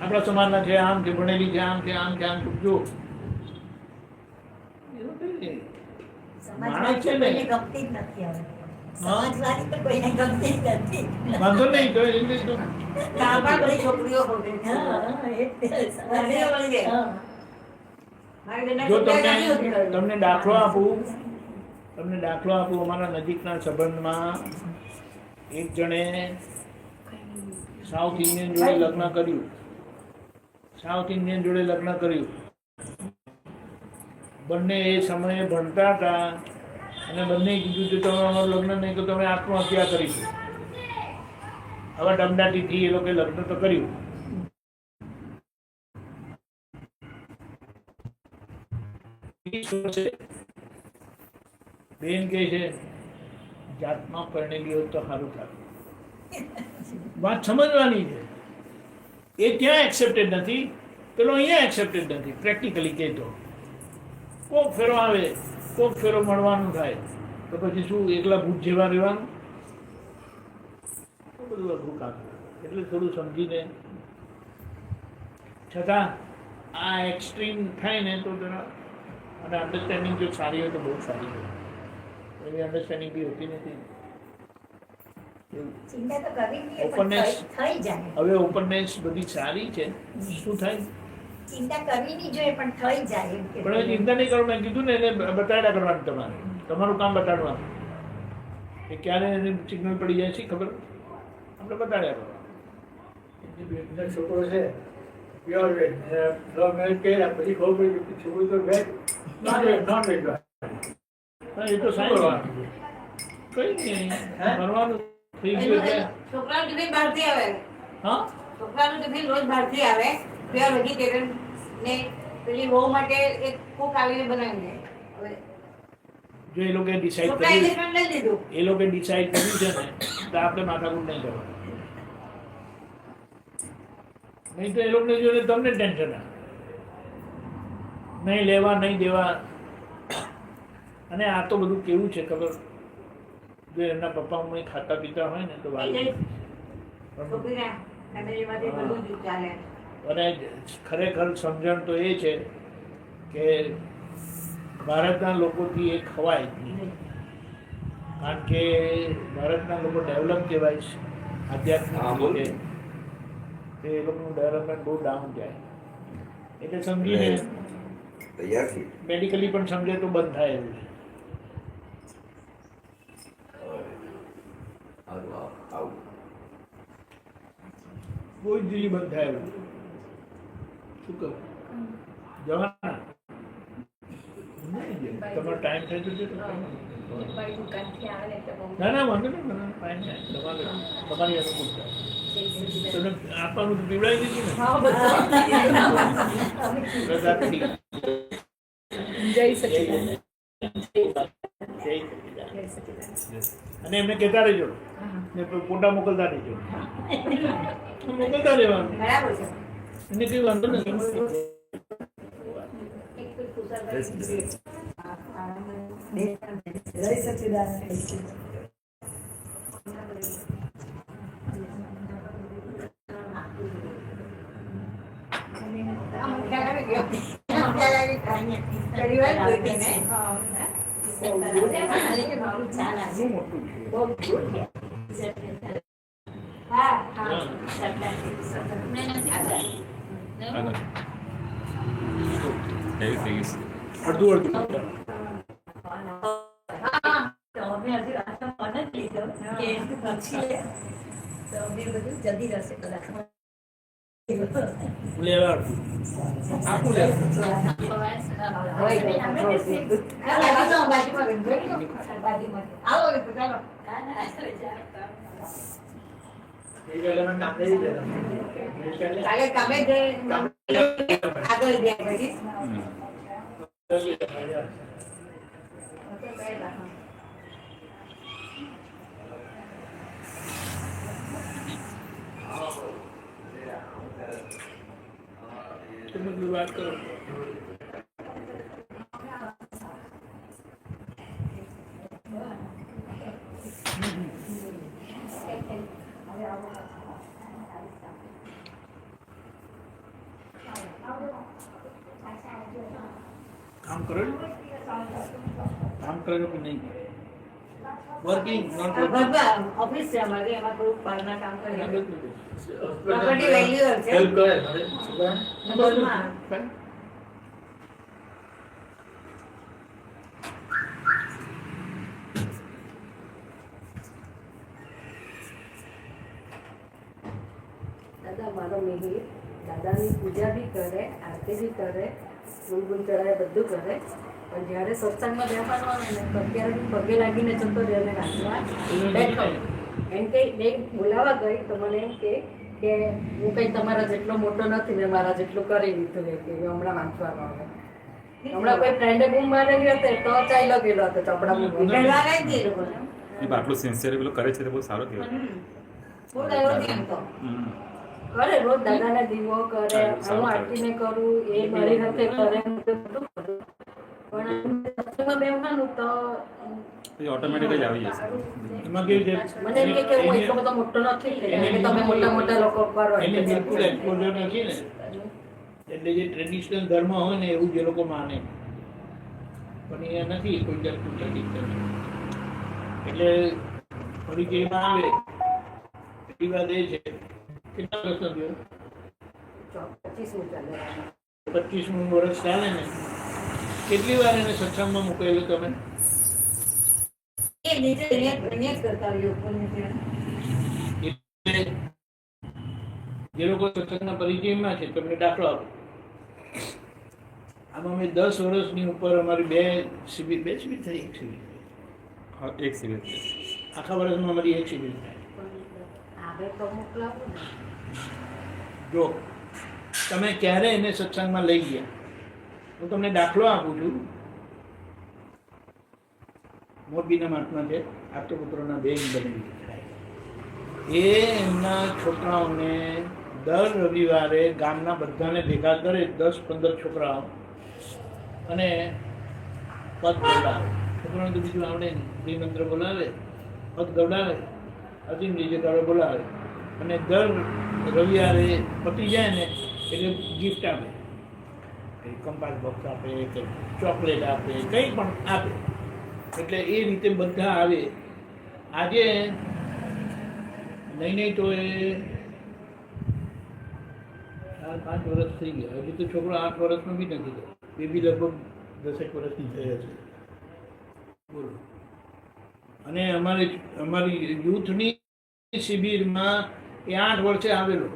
આપણા સમાજના છે આમ છે ભણેલી છે આમ છે જો માણસ છે ને ગમતી જ નથી હવે. સમાજવાદી તો કોઈને ગમતી જ નથી. વાંધો નહીં તો ગામમાં બધી છોકરીઓ ગમે છે. હા એ જ તે. છોકરીઓ મળી જાય. હા. મારી બેનના જો છોકરા નથી હોતી. તમને દાખલો આપું અમારા નજીકના સંબંધમાં એક જણે સાઉથ ઇન્ડિયન જોડે લગ્ન કર્યું બંને એ સમયે ભણતા હતા અને બંને કીધું કે તમે અમારું લગ્ન નહીં તો તમે આત્મહત્યા કરીશું હવે દમદાટીથી એ લોકોએ લગ્ન તો કર્યું બેન કહે છે જાતમાં પરણેલી હોત તો સારું થાય વાત સમજવાની છે એ ત્યાં એક્સેપ્ટેડ નથી પેલો અહીંયા એક્સેપ્ટેડ નથી પ્રેક્ટિકલી કહેતો કોક ફેરો આવે કોક ફેરો મળવાનું થાય તો પછી શું એકલા ભૂત જેવા રહેવાનું બધું અઘરું કામ એટલે થોડું સમજીને છતાં આ એક્સ્ટ્રીમ થાય ને તો જરા અને અન્ડરસ્ટેન્ડિંગ જો સારી હોય તો બહુ સારી હોય એવી અન્ડરસ્ટેન્ડિંગ બી હોતી નથી ચિંતા તો કરવી નહીં પણ Openness. થઈ જાય હવે ઓપનનેસ બધી સારી છે શું થાય ચિંતા કરવી નહીં જોઈએ પણ થઈ જાય એમ કે પણ હવે ચિંતા નહીં કરો મેં કીધું ને એને બતાડ્યા કરવાનું તમારું કામ બતાડવાનું એ ક્યારે એને સિગ્નલ પડી જાય છે ખબર આપણે બતાડ્યા કરવાનું બેનનો છોકરો છે પ્યોર વેજ લવ મેરેજ કર્યા પછી ખબર પડી કે છોકરો તો વેજ નોન વેજ હા, એ તો સારી વાત કઈ નહીં ભણવાનું થઈ ગયું એટલે છોકરાનું ટિફિન બહારથી આવે હા છોકરાનું ટિફિન રોજ બહારથી આવે પ્યોર વેજીટેરિયન ને પેલી વહુ માટે એક કુક આવીને બનાવી દે હવે જો એ લોકો ડિસાઈડ છોકરા કર્યું એડજસ્ટમેન્ટ લઈ લીધું એ લોકો ડિસાઈડ કર્યું છે ને તો આપણે માથાકૂટ નહીં કરવાનું નહીં તો એ લોકોને જોઈને તમને ટેન્શન આવે નહીં લેવા નહીં દેવા અને આ તો બધું કેવું છે ખબર જો એમના પપ્પા મમ્મી ખાતા પીતા હોય ને તો વાલી છોકરીના ફેમિલીમાંથી બધું જ ચાલે અને ખરેખર સમજણ તો એ છે કે ભારતના લોકોથી એ ખવાય જ નહીં કારણ કે ભારતના લોકો ડેવલપ કહેવાય છે આધ્યાત્મિક રીતે તો એ લોકોનું ડેવલપમેન્ટ બહુ ડાઉન જાય એટલે સમજીને તૈયાર છે મેડિકલી પણ સમજે તો બંધ થાય એવું છે આવું કોઈ દિલ્હી બંધ થાય એવું શું કહું જવાના તમારો ટાઈમ થઈ જશે તો મારી દુકાનથી આવે ને એટલે બહુ ના ના વાંધો નહીં મને ટાઈમ થાય તમારી અનુકૂળતા તમને આપવાનું તો પીવડાવી દીધું ને હા બધું પ્રસાદથી. જય સચિદાનંદ જય સચ્ચિદાનંદ. અને એમને કહેતા રહેજો ને ફોટા મોકલતા રહેજો મોકલતા રહેવાનું બરાબર છે એને કઈ વાંધો નથી અડધું જલ્દી રહેશે કદાચ લેવા આખું કામે આગળ ગયા પછી તમે વાત કરો કામ કરો કામ કરો કે નહીં વર્કિંગ નોટ ઓફિસ છે અમારે એમાં થોડુંક બહારના કામ કરીએ પ્રોપર્ટી વેલ્યુ છે હેલ્પ કરે બોલમાં દાદા મારો મિહિર દાદાની પૂજા બી કરે આરતી બી કરે ગુલગુલ ચડાવે બધું કરે પણ જ્યારે સત્સંગમાં બેસવાનું આવે ને તો અત્યારે બી પગે લાગીને જતો રહે અને વાંચવા બેઠો એમ કે એક બોલાવા ગઈ તો મને એમ કે હું કંઈ તમારા જેટલો મોટો નથી ને મારા જેટલું કરી લીધું એ કે હમણાં વાંચવાનું આવે હમણાં કોઈ ફ્રેન્ડે બૂમ મારેલી હતી તો ચાલ્યો ગયેલો હતો ચોપડા મૂકી પહેલા લઈ જ એ લોકોને આટલું સિન્સિયર પેલું કરે છે તો બહુ સારું કહેવાય ફૂલ આવ્યો કેમ તો કરે રોજ દાદાને દીવો કરે હું આરતીને કરું એ મારી સાથે કરે હું તો બધું કરું પણ સત્સંગમાં બેસવાનું તો એ ઓટોમેટિક જ આવી જશે એમાં કેવું છે મને એમ કે હું એટલો બધો મોટો નથી કે તમે મોટા મોટા લોકો કરો એને બિલકુલ એક્સપોઝર નથી ને એટલે જે ટ્રેડિશનલ ધર્મ હોય ને એવું જે લોકો માને પણ એ નથી કોઈ જાતનું ટ્રેડિશનલ એટલે ફરી જે એમાં આવે એ વાત એ છે કેટલા વર્ષ થયો 25 ચાલે 25મું વર્ષ ચાલે ને કેટલી વાર એને સત્સંગમાં મૂકેલું તમે એ નીચે નિયત કરતા હોય ઉપરની એટલે જે લોકો સત્સંગના પરિચયમાં છે તમને દાખલો આપો આમાં મેં 10 વર્ષની ઉપર અમારી બે શિબિર થઈ એક શિબિર એક સિરિયસ આખા વર્ષમાં અમારી એક શિબિર થાય. આવે તો મોકલાવું ને. જો તમે ક્યારે એને સત્સંગમાં લઈ ગયા, હું તમને દાખલો આપું છું. મોરબીના મહાત્મા છે, આપતપુત્રોના બેન બની થાય. એ એમના છોકરાઓને દર રવિવારે ગામના બધાને ભેગા કરે, 10-15 છોકરાઓ, અને પદ દોડાવે. છોકરાઓને તો બીજું આવડે નહીં, શ્રીમંત્ર બોલાવે, પદ દોડાવે, અસીમ વિજયકારો બોલાવે, અને દર રવિવારે પતી જાય ને એટલે ગિફ્ટ આપે, કંઈ કંપાસ બોક્સ આપે, કે ચોકલેટ આપે, કંઈ પણ આપે. એટલે એ રીતે બધા આવે. આજે નહીં તો એ 4-5 વર્ષ થઈ ગયા. હજી તો છોકરો 8 વર્ષનો બી નથી થયો. એ બી લગભગ 10 વર્ષની થઈ હશે. બોલો. અને અમારી યુથની શિબિરમાં એ 8 વર્ષે આવેલો.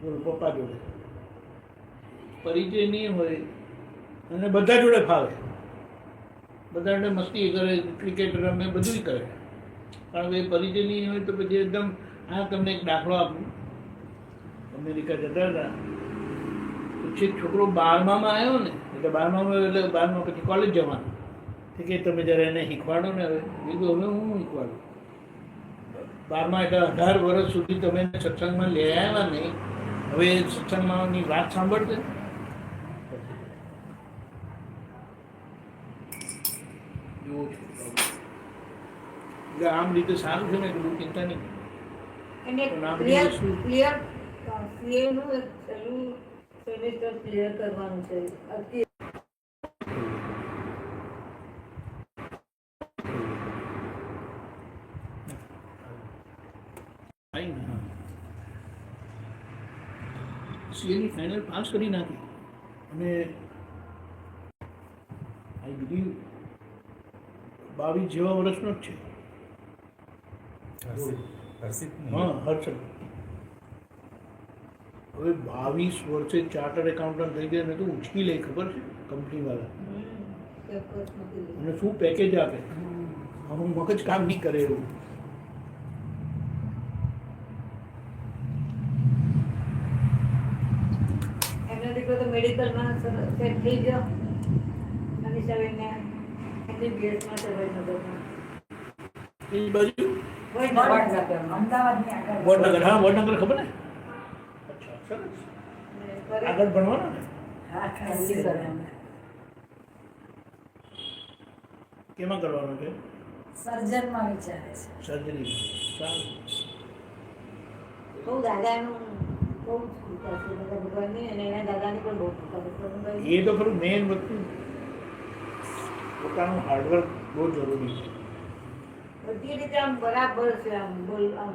બોલો, પપ્પા જોડે પરિચય નહીં હોય અને બધા જોડે ફાવે, બધા જોડે મસ્તી કરે, ક્રિકેટ રમે, બધું કરે. કારણ કે પરિચય નહીં હોય તો પછી એકદમ. હા, તમને એક દાખલો આપું. અમેરિકા જતા હતા પછી છોકરો 12માં આવ્યો ને, એટલે 12માં એટલે 12માં પછી કોલેજ જવાનું. કે તમે જ્યારે એને શીખવાડો ને, હવે બીજું હવે હું શીખવાડું. 12માં એટલે 18 વર્ષ સુધી તમે એને સત્સંગમાં લઈ આવ્યા નહીં, હવે સત્સંગમાંની વાત સાંભળશે. એવું છે. એટલે આમ રીતે સારું છે ને, એટલું ચિંતા નહીં. એને ક્લિયર નું એક પહેલું સેમેસ્ટર ક્લિયર કરવાનું છે. સીએની ફાઇનલ પાસ કરી નાખી, અને આઈ બિલીવ 22 જેવા વર્ષનો જ છે. હા, હર્ષદ. હવે 22 વર્ષે ચાર્ટર્ડ એકાઉન્ટન્ટ થઈ ગયા ને, તો ઉચકી લે, ખબર છે કંપનીવાળા. અને શું પેકેજ આપે, હું મગજ કામ નહીં કરે એવું. એમનો દીકરો તો મેડિકલમાં સેટ થઈ ગયો, અને સવેને એમબીબીએસમાં સવાઈનગરમાં. એ બાજુ અમદાવાદની આગળ. વડનગર. હા, વડનગર ખબર ને. અચ્છા, સરસ. આગળ ભણવાનું ને. હા, ખાલી કરવાનું. કેમાં કરવાનું છે? સર્જનમાં વિચારે છે. સર્જરી. સારું. બહુ દાદાનું બહુ જ કૃપા છે બધા ભગવાનની, અને એના દાદાની પણ બહુ કૃપા છે. એ તો ખરું મેઇન વસ્તુ, પોતાનું હાર્ડવર્ક બહુ જરૂરી છે. બધી રીતે આમ બરાબર છે. આમ બોલ, આમ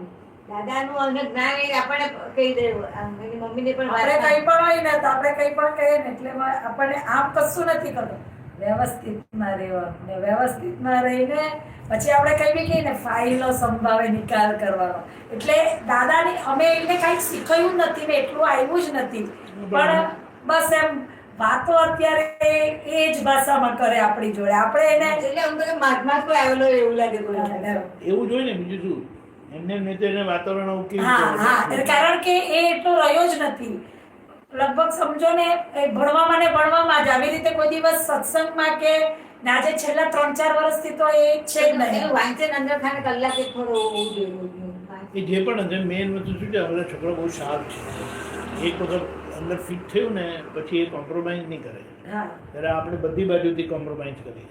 દાદાનું અને જ્ઞાન એ આપણને કહી દે. આમ એની મમ્મીને પણ આપણે કંઈ પણ હોય ને તો આપણે કંઈ પણ કહીએ ને એટલે આપણને આમ કશું નથી કરતું. વ્યવસ્થિતમાં રહેવાનું, ને વ્યવસ્થિતમાં રહીને પછી આપણે કઈ બી કહીએ ને ફાઇલો સંભાવે નિકાલ કરવાનો. એટલે દાદાની અમે એને કાંઈક શીખવ્યું નથી ને એટલું આવ્યું જ નથી, પણ બસ એમ વાતો અત્યારે એ જ ભાષામાં કરે આપણી જોડે. આપણે એને એટલે હું તો મહાત્મા કોઈ આવેલો એવું લાગે કોઈ. એવું જોઈએ ને, બીજું શું. એમને નહીં તો એને વાતાવરણ આવું કેવું હા છે? હા, કારણ કે એ એટલો રહ્યો જ નથી. લગભગ સમજો ને એ ભણવામાં ને ભણવામાં જ. આવી રીતે કોઈ દિવસ સત્સંગમાં કે આજે છેલ્લા 3-4 વર્ષથી તો એ છે જ નહીં. વાંચન અંદર ખાને કલાકે થોડો હોવું જોઈએ. એ જે પણ અંદર મેઇન વસ્તુ શું છે, અમારા છોકરો બહુ શાર્પ છે. એક વખત અંદર ફિટ થયું ને પછી એ કોમ્પ્રોમાઇઝ નહીં કરે. હા, ત્યારે આપણે બધી બાજુથી કોમ્પ્રોમાઇઝ કરીએ,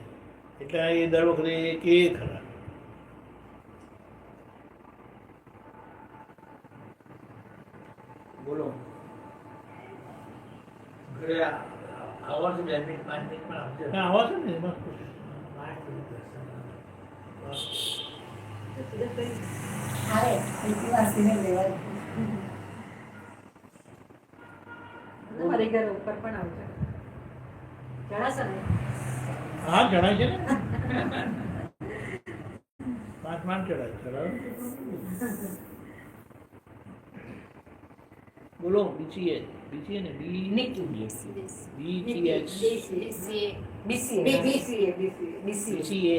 એટલે એ દર વખતે કે ખરા. બોલો. ઘરે આવો છો 2 મિનિટ 5 મિનિટમાં આવજો. હા, આવા છે ને એમાં શું છે? આવે ઇતિહાસીને લેવાય. મારી ઘરે ઉપર પણ આવજો. જણાશે ને? હા, જણાય છે ને. 5 માન ચડાય. ચડાવે. બોલો. બીસીએ ને બી નિકી. BCH BCA. BCA. BCA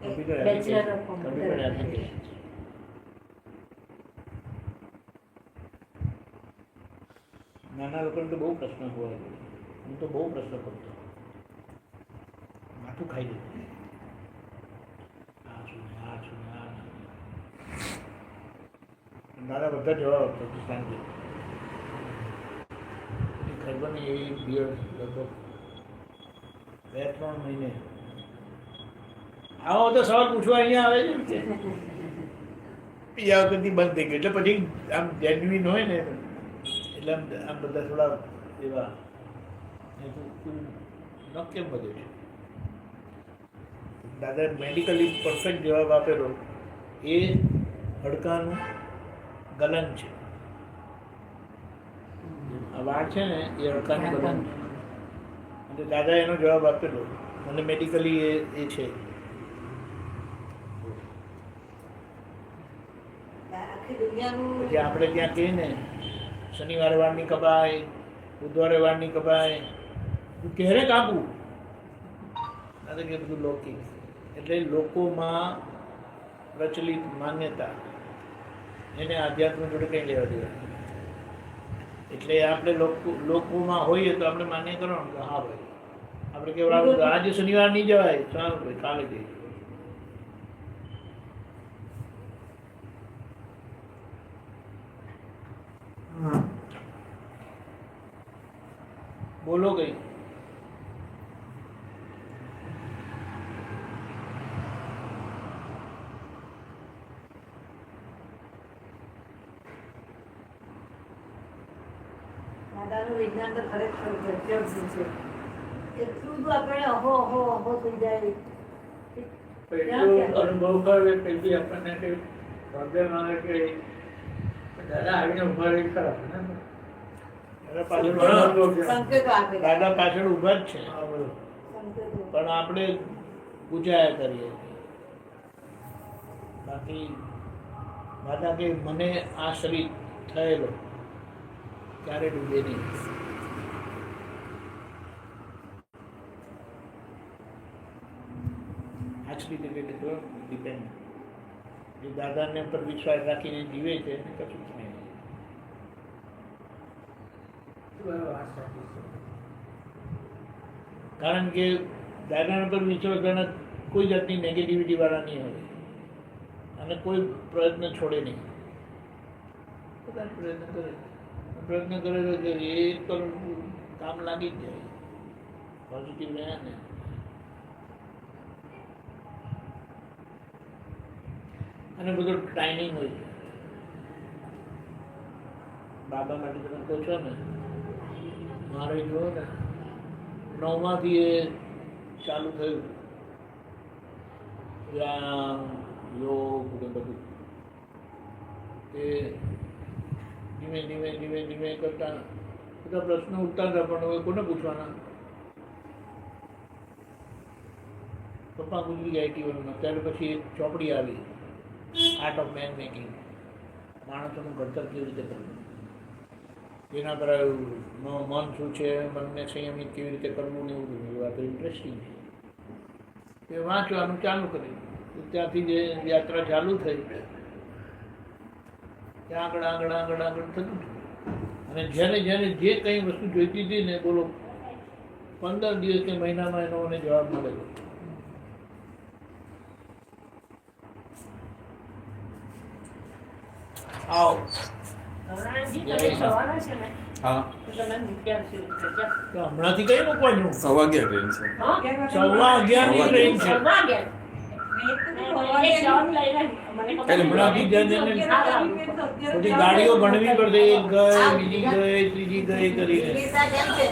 computer bachelor of computer application. નાના લોકોને તો બહુ પ્રશ્ન હોય. હું તો બહુ પ્રશ્ન કરતો, માથું ખાઈ જતું. આ છું ને આ છું ને આ છું. દાદા બધા જવાબ આપતા હતા સાંજે. એ ખબર નહીં એ પીરિયડ લગભગ 2-3 મહિને. આવો તો સવાલ પૂછવા અહીંયા આવે છે ને. બીજા વખતથી બંધ થઈ ગયું એટલે પછી આમ જેન્યુઇન હોય ને એટલે આમ બધા થોડા એવા ન કેમ બધે છે. દાદા મેડિકલી પરફેક્ટ જવાબ આપેલો એ હડકાનું ગલન છે. આ વાળ છે ને એ હડકાનું ગલન છે અને દાદા એનો જવાબ આપેલો મને મેડિકલી એ છે. આખી દુનિયાનું પછી આપણે ત્યાં કહીએ ને શનિવારે વાળની કપાય, બુધવારે વાળની કપાય, તું ક્યારે કાપવું? દાદા કે બધું લૌકિક. એટલે લોકોમાં પ્રચલિત માન્યતા એને આધ્યાત્મ જોડે કંઈ લેવા દેવા. એટલે આપણે લોકોમાં હોઈએ તો આપણે માન્ય કરવાનું કે હા ભાઈ આપણે કેવડાવું આજે શનિવાર નહીં જવાય, સારું ભાઈ કાલે જઈએ. બોલો કઈ. દાદાનું વિજ્ઞાન તો ખરેખર ગજબ છે. એટલું બધું આપણે અહો અહો અહો થઈ જાય. એટલું અનુભવ કરે પછી આપણને કંઈ પ્રોબ્લેમ આવે કે દાદા આવીને ઉભા રહી ખરા ને. દાદા પાછળ સંકેતો આપે. દાદા પાછળ ઊભા જ છે આ બધું સંકેતો. પણ આપણે પૂજાયા કરીએ. બાકી દાદા કે મને આ શરીર થયેલો ક્યારે ડૂબે નહીં. આચલી રીતે તો ડિપેન્ડ. જે દાદાને પર વિશ્વાસ રાખીને જીવે છે એને કશું થાય નહીં. વાત સાચી છે. કારણ કે દાદાના પર વિશ્વાસ ઘણા કોઈ જાતની નેગેટિવિટી વાળા નહીં હોય અને કોઈ પ્રયત્ન છોડે નહીં. બધા પ્રયત્ન કરે તો એ તો કામ લાગી જ જાય. પોઝિટિવ રહ્યા ને અને બધું ટાઈમિંગ હોય છે. બાબા માટે તમે કહો છો ને મારે જુઓ ને 9માંથી એ ચાલુ થયું ધ્યાન યોગ ને બધું. તે ધીમે ધીમે ધીમે ધીમે કરતા બધા પ્રશ્નો ઉઠતા હતા પણ હવે કોને પૂછવાના. પપ્પા ગુજરી ગયા 81માં. ત્યારે પછી એક ચોપડી આવી આર્ટ ઓફ મેન મેકિંગ. માણસોનું ઘડતર કેવી રીતે કરવું, જેના પર મન શું છે, મનને સંયમિત કેવી રીતે કરવું ને એવું બધું. એ વાત ઇન્ટરેસ્ટિંગ છે. એ વાંચવાનું ચાલુ કર્યું. ત્યાંથી જે યાત્રા ચાલુ થઈ ત્યાં આગળ આગળ આગળ આગળ થતું હતું. અને જેને જેને જે કંઈ વસ્તુ જોઈતી હતી ને બોલો 15 દિવસ કે મહિનામાં એનો મને જવાબ મળેલો. આવો હા તો હમણાંથી કઈ મૂકવાનું? 11:30 ટ્રેન છે. 11:15 ટ્રેન છે. હમણાંથી જેને બધી ગાડીઓ ગણવી પડશે. એક ગઈ, બીજી ગઈ, ત્રીજી ગઈ કરીને. ગીતા કેમ છે?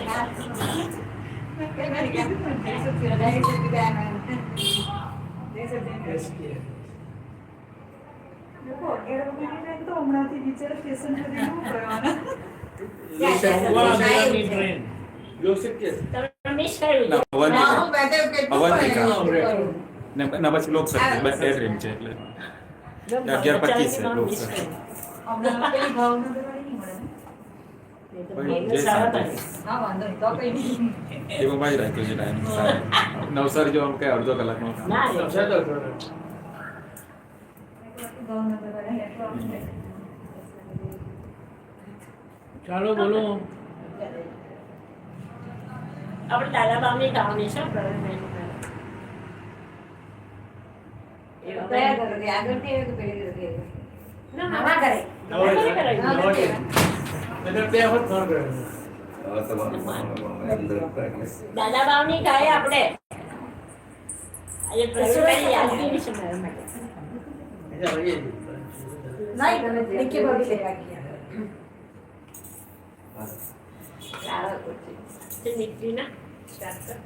સવારની ટ્રેન. ના પછી લોકસભા બસ એ ટ્રેન છે એટલે 11:25 છે લોકસભા. જય શાંતિ. હા વાંધો નહીં તો કઈ નહીં. એમાં જ રાખ્યો છે ટાઈમ. નવસારી જો આમ કઈ અડધો કલાકનો કામ. ના ચાલો બોલો. આપણે દાદા બાપની કહાની છે પ્રવીણબેન. કયા ઘરે આગળથી આવ્યો કે પેલી ઘરે આવ્યો? ના આમાં કરે. નવા ઘરે કરાવી. એટલે 2 વખત ફોન કર્યો. હવે તમારું અંદર એટલે દાદા બાપની કહે આપણે આજે પ્રવીણબેન યાદગીરી છે મારા માટે. એટલે ભાઈ નહીં તમે નિકી ભાભી છે. સારા કોચી છે નીકળીના સ્ટાર્ટ કર.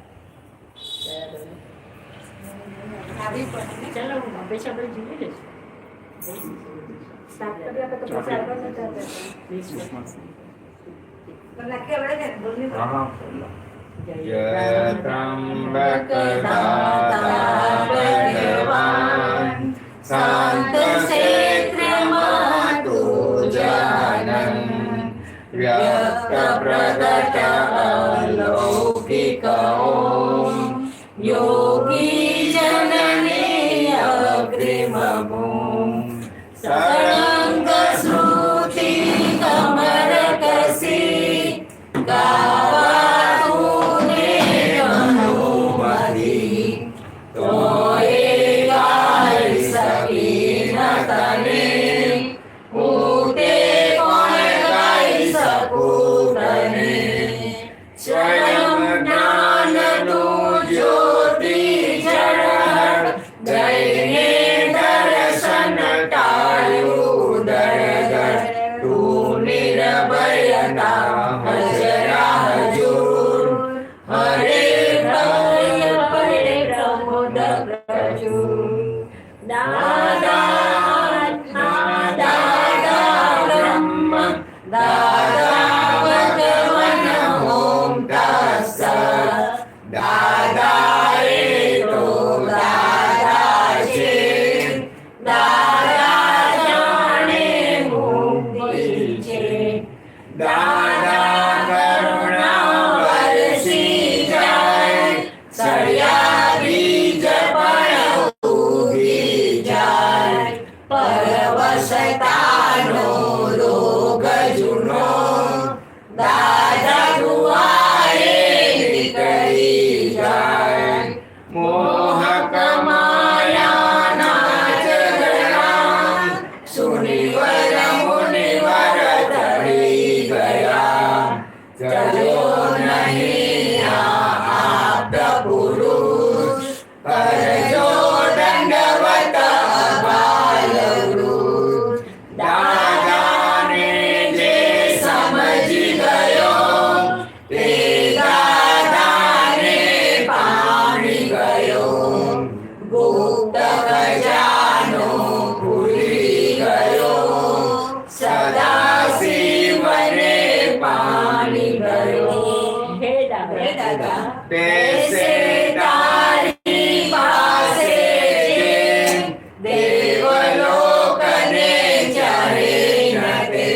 આવી પણ ચાલો હું અભ્યાસ આપણે જીવી લઈશું. સ્ટાર્ટ કરી આપે તો પછી આગળ ન ચાલે. તો નાખી આવડે છે બોલની હા. ત્રંબક દાતા ભગવાન શાંત ક્ષેત્રમાં તુજાનન વ્યક્ત પ્રગટ અલૌકિક ઓમ યોગી જનની અગ્રિમ ભૂમ સળંગ શ્રુતિ કમર કસી ગાવા તુને અનુમતિ તોય ગાઈ શકી ન તને હું તે કોણ ગાઈ શકું તને સ્વયં જ્ઞાનનું જ્યોતિ ઝળહળ દઈને દર્શન ટાળ્યું દળદળ તું નિર્ભયતા હજરા હજુર હરે ભય હરે પ્રમોદ પ્રચુર દાદા દાદા બ્રહ્મ દાદા ભગવન ઓમ તસ્સ દાદા એ તો દાદા છે દાદા જાણે મુક્તિ છે દાદા કરુણા વરસી જાય સળિયા બીજ પણ ઉગી જાય પરવશતાનો રોગ જૂનો દાદા દુઆરે નીકળી જાય મોહક માયાના ઝઘડા સુનિવર મુનિવર તળી ગયા જજો નહીં આપ્ત પુરુષ કરજો દંડવત બાલવૃષ દાદાને જે સમજી ગયો તે દાદાને પામી ગયો ગુપ્ત ખજાનો ખુલી ગયો સદા શિવને પામી ગયો હે દાદા બેસે તારી પાસે જે દેવલોકને ચરે ન તે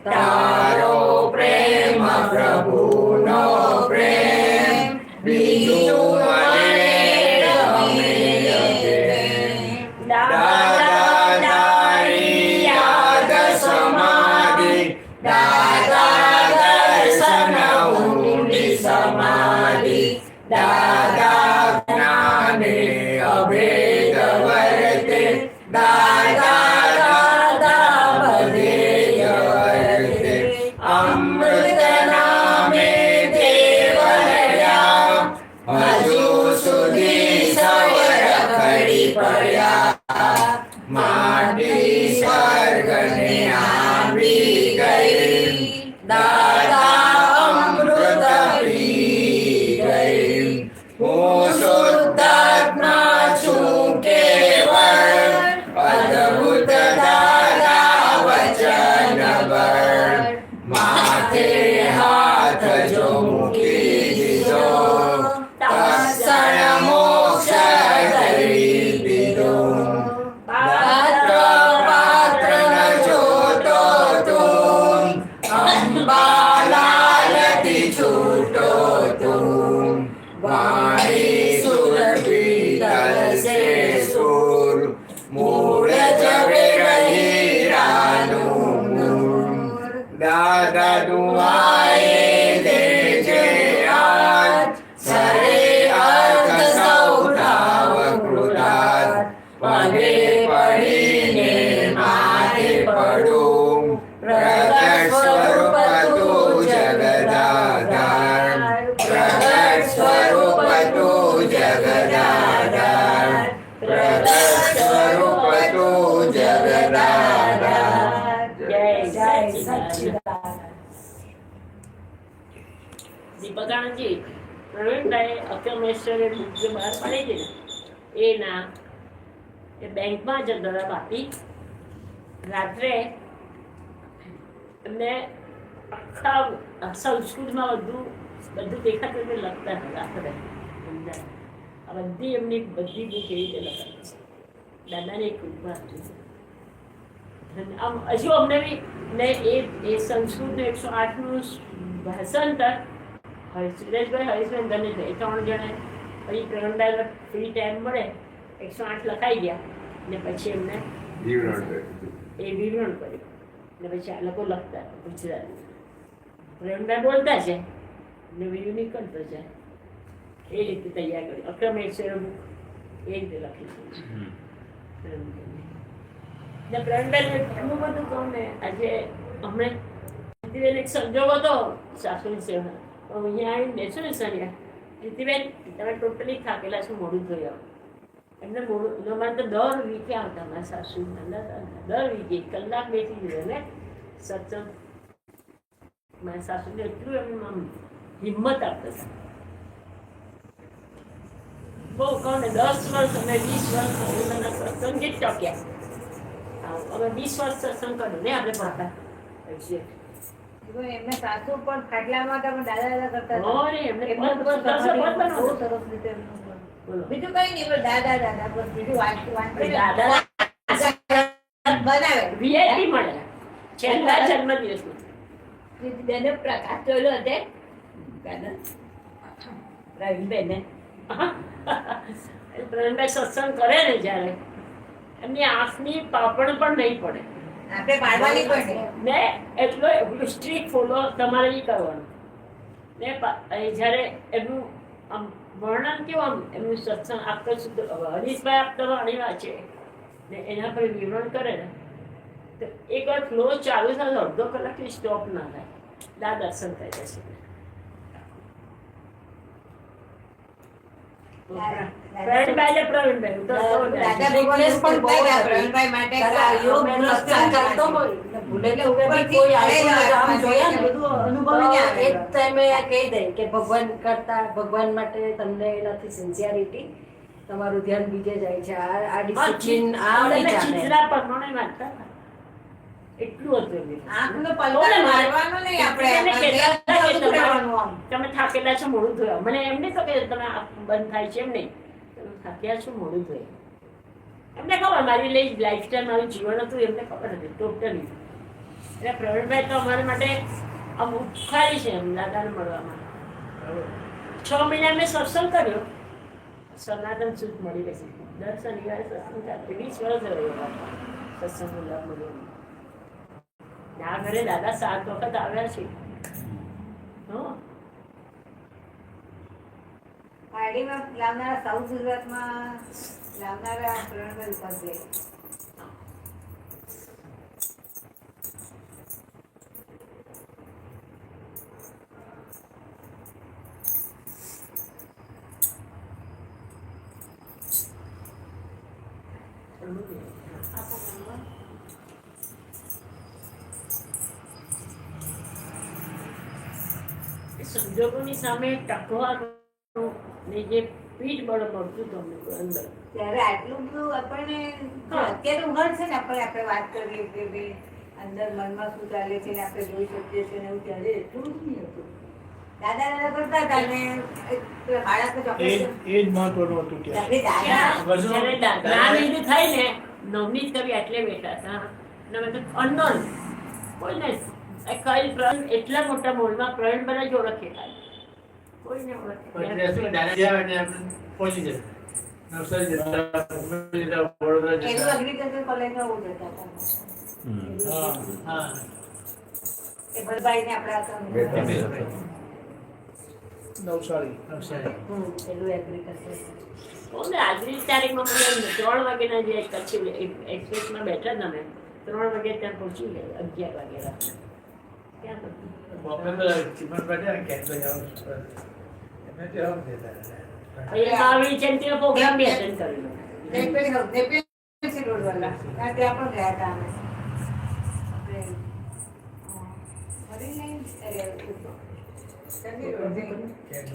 તારો પ્રેમ પ્રભુનો પ્રેમ બીજું મને ગમે છે. દાદા તારી યાદ સમાધિ દાદા દર્શન ઊંડી સમાધિ દાદા જ્ઞાને અભેદ વર્તે દાદા દાદા બધે વર્તે અમૃત નામે દેવ રહ્યા હજુ સુધી સવર ખડી પડ્યા માટી સ્વર્ગને આવી ગઈ દાદા અમૃત પી ગઈ સ્વરૂપ તું જગદાધાર, પ્રગટ સ્વરૂપ તું જગદાધાર. જય સચ્ચિદાનંદ. દીપકાનંદજી પ્રવીણભાઈ અકમેશ્વરે બુક જે બહાર પાડી છે ને એના એ બેંકમાં જતા હતા બાપી. રાત્રે એમને આખા સંસ્કૃતમાં બધું દેખાતું એટલે લખતા હતા રાત્રે. આ બધી એમની બધી બુક એવી રીતે લખાતી છે. દાદાની કૃપા હતી. આમ હજુ અમને બી ને એ સંસ્કૃતનું 108નું ભાષાંતર સુરેશભાઈ હરીશભાઈ ગણિત એ 3 જણે પછી પ્રવીણભાઈ ફ્રી ટાઈમ મળે 108 લખાઈ ગયા ને પછી એમને એ વિવરણ કર્યું ને પછી આ લોકો લખતા ગુજરાતી. પ્રવીણભાઈ બોલતા છે ને વિડીયો નીકળતો છે એ રીતે તૈયાર કરી અક્રમેશ્વર બુક એ રીતે લખી છે. ને પ્રવીણભાઈ એટલું બધું કહું ને આજે હમણાં એક સંજોગ હતો સાસુની સેવા અહીંયા આવીને બેસો ને સરિયા રીતિબેન તમે ટોટલી થાકેલા છો મોડું થઈ આવો. એમને મોડું મારે તો દર વીકે આવતા મારા સાસુ દર વીકે કલાક બેસી ગયો ને સત્સંગ. મારા સાસુને એટલું એમને આમ હિંમત આપતા હતા. બહુ કહો ને 10 વર્ષ અમે 20 વર્ષ સત્સંગ જ ટક્યા. અમે 20 વર્ષ સત્સંગ કર્યું ને આપણે ભણતા એમને સાસુ પણ ખાટલામાં તમે દાદા કરતા બીજું કઈ નહીં પણ દાદા બસ બીજું બનાવે વીઆઈપી મળે છેલ્લા જન્મદિવસ બેને પ્રકાશ જોયેલો હતે પ્રવીણબેને પ્રવીણભાઈ સત્સંગ કરે ને જયારે એમની આંખની પાપણ પણ નહીં પડે. આપણે પાડવાની પડે ને એટલો સ્ટ્રીક ફોલો તમારે ઈ કરવાનું ને જ્યારે એમનું આમ વર્ણન કેવું આમ એમનું સત્સંગ આખો હરીશભાઈ આપતા વાણી વાંચે ને એના પર વિવરણ કરે ને તો એક વાર ફ્લો ચાલુ થાય અડધો કલાકથી સ્ટોપ ના થાય. દર્શન થઈ જશે. પ્રવીણભાઈ માટે ભગવાન માટે તમને નથી સિન્સિયરિટી, તમારું ધ્યાન બીજે જાય છે. આ ડિસિપ્લિન એટલું હતું તમે થાકેલા છો મોડું ધોયા. મને એમ નહીં તો કે તમે બંધ થાય છે એમ નહીં, તમે થાક્યા છો મોડું ધોયા. એમને ખબર મારી લાઈફ સ્ટાઈલ મારું જીવન હતું એમને ખબર હતી ટોટલી. એટલે પ્રવીણભાઈ તો અમારા માટે આમ ઉખાડી છે એમ દાદાને મળવામાં. 6 મહિના મેં સત્સંગ કર્યો. સનાતન સુખ મળી રહેશે દર શનિવારે સત્સંગ કરતી 20 વર્ષ રહ્યો સત્સંગ મળ્યો. આ ઘરે દાદા 7 વખત આવ્યા છે. પાર્ટીમાં લાવનારા સાઉથ ગુજરાતમાં લાવનારા પ્રવીણભાઈ ઉપાધ્યાય સંજોગોની સામે ટકવાનું ને જે પીઠ બળ મળતું તમને અંદર ત્યારે આટલું બધું આપણને અત્યારે ઉઘડ છે ને આપણે વાત કરીએ કે ભાઈ અંદર મનમાં શું ચાલે છે ને આપણે જોઈ શકીએ છીએ ને એવું ત્યારે એટલું બધું નહીં હતું. દાદા કરતા હતા ને બાળક એ જ મહત્વનું હતું જ્ઞાન લીધું થાય ને નવનીત કવિ એટલે બેઠા હતા અનનોન કોઈને એટલા મોટા મોલમાં પ્રવીણ બને જ ઓળખે કોઈને પહોંચી જાય એગ્રીકલ્ચર કોલેજમાં બહુ જતા હતા એ ભરભાઈ ને આપણા નવસારી પેલું એગ્રીકલ્ચર આજની તારીખમાં મને 3 વાગ્યાના જે કચ્છી એક્સપ્રેસમાં બેઠા હતા ને 3 વાગે ત્યાં પહોંચી ગયા 11 વાગે જવાબ દેતા પછી બાવળી જયંતીનો પ્રોગ્રામ બી અટેન્ડ કરેલો. નેપેસી રોડ વાળા ત્યાં પણ ગયા હતા અમે.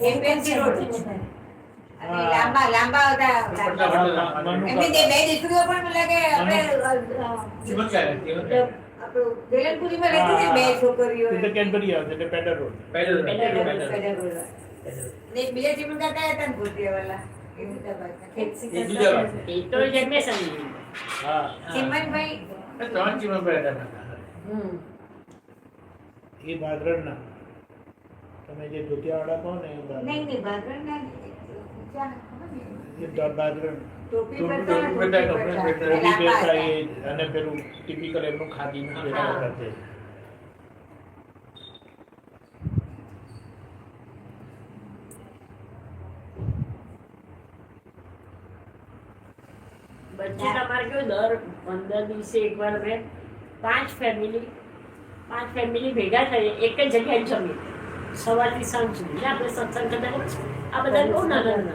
નેપેસી રોડ અને લાંબા હતા. એમની જે બે દીકરીઓ પણ મને લાગે આપણે વેલનપુરીમાં રહેતી હતી બે છોકરીઓ. એ તો કેડબરી આવે એટલે પેડર રોડ. ને બીજા ચીમન કાકા હતા ને ભૂતિયાવાળા. એ તો જન્મેશન. હા ચીમનભાઈ ત્રણ ચીમન પડ્યા હતા. એ ભાદરણના તમે જે ધોતિયાવાળા કહો ને એ નહીં ભાગરના ભાદરણ ટોપી ટોપી પહેરતા પહેરતા, ટોપી ટોપી પહેરતા. ટોપી લાંબા પહેરતા હતા. એ અને પેલું ટિપિકલ એમનું ખાદીનું પહેર્યા હતા. બચ્ચે તમારે કેવું દર 15 દિવસે એકવાર અમે 5 ફેમિલી ભેગા થઈ એક જ જગ્યાએ જમીએ સવારથી સાંજ સુધી. આપણે સત્સંગ કરતા આ બધા બહુ નાના નાના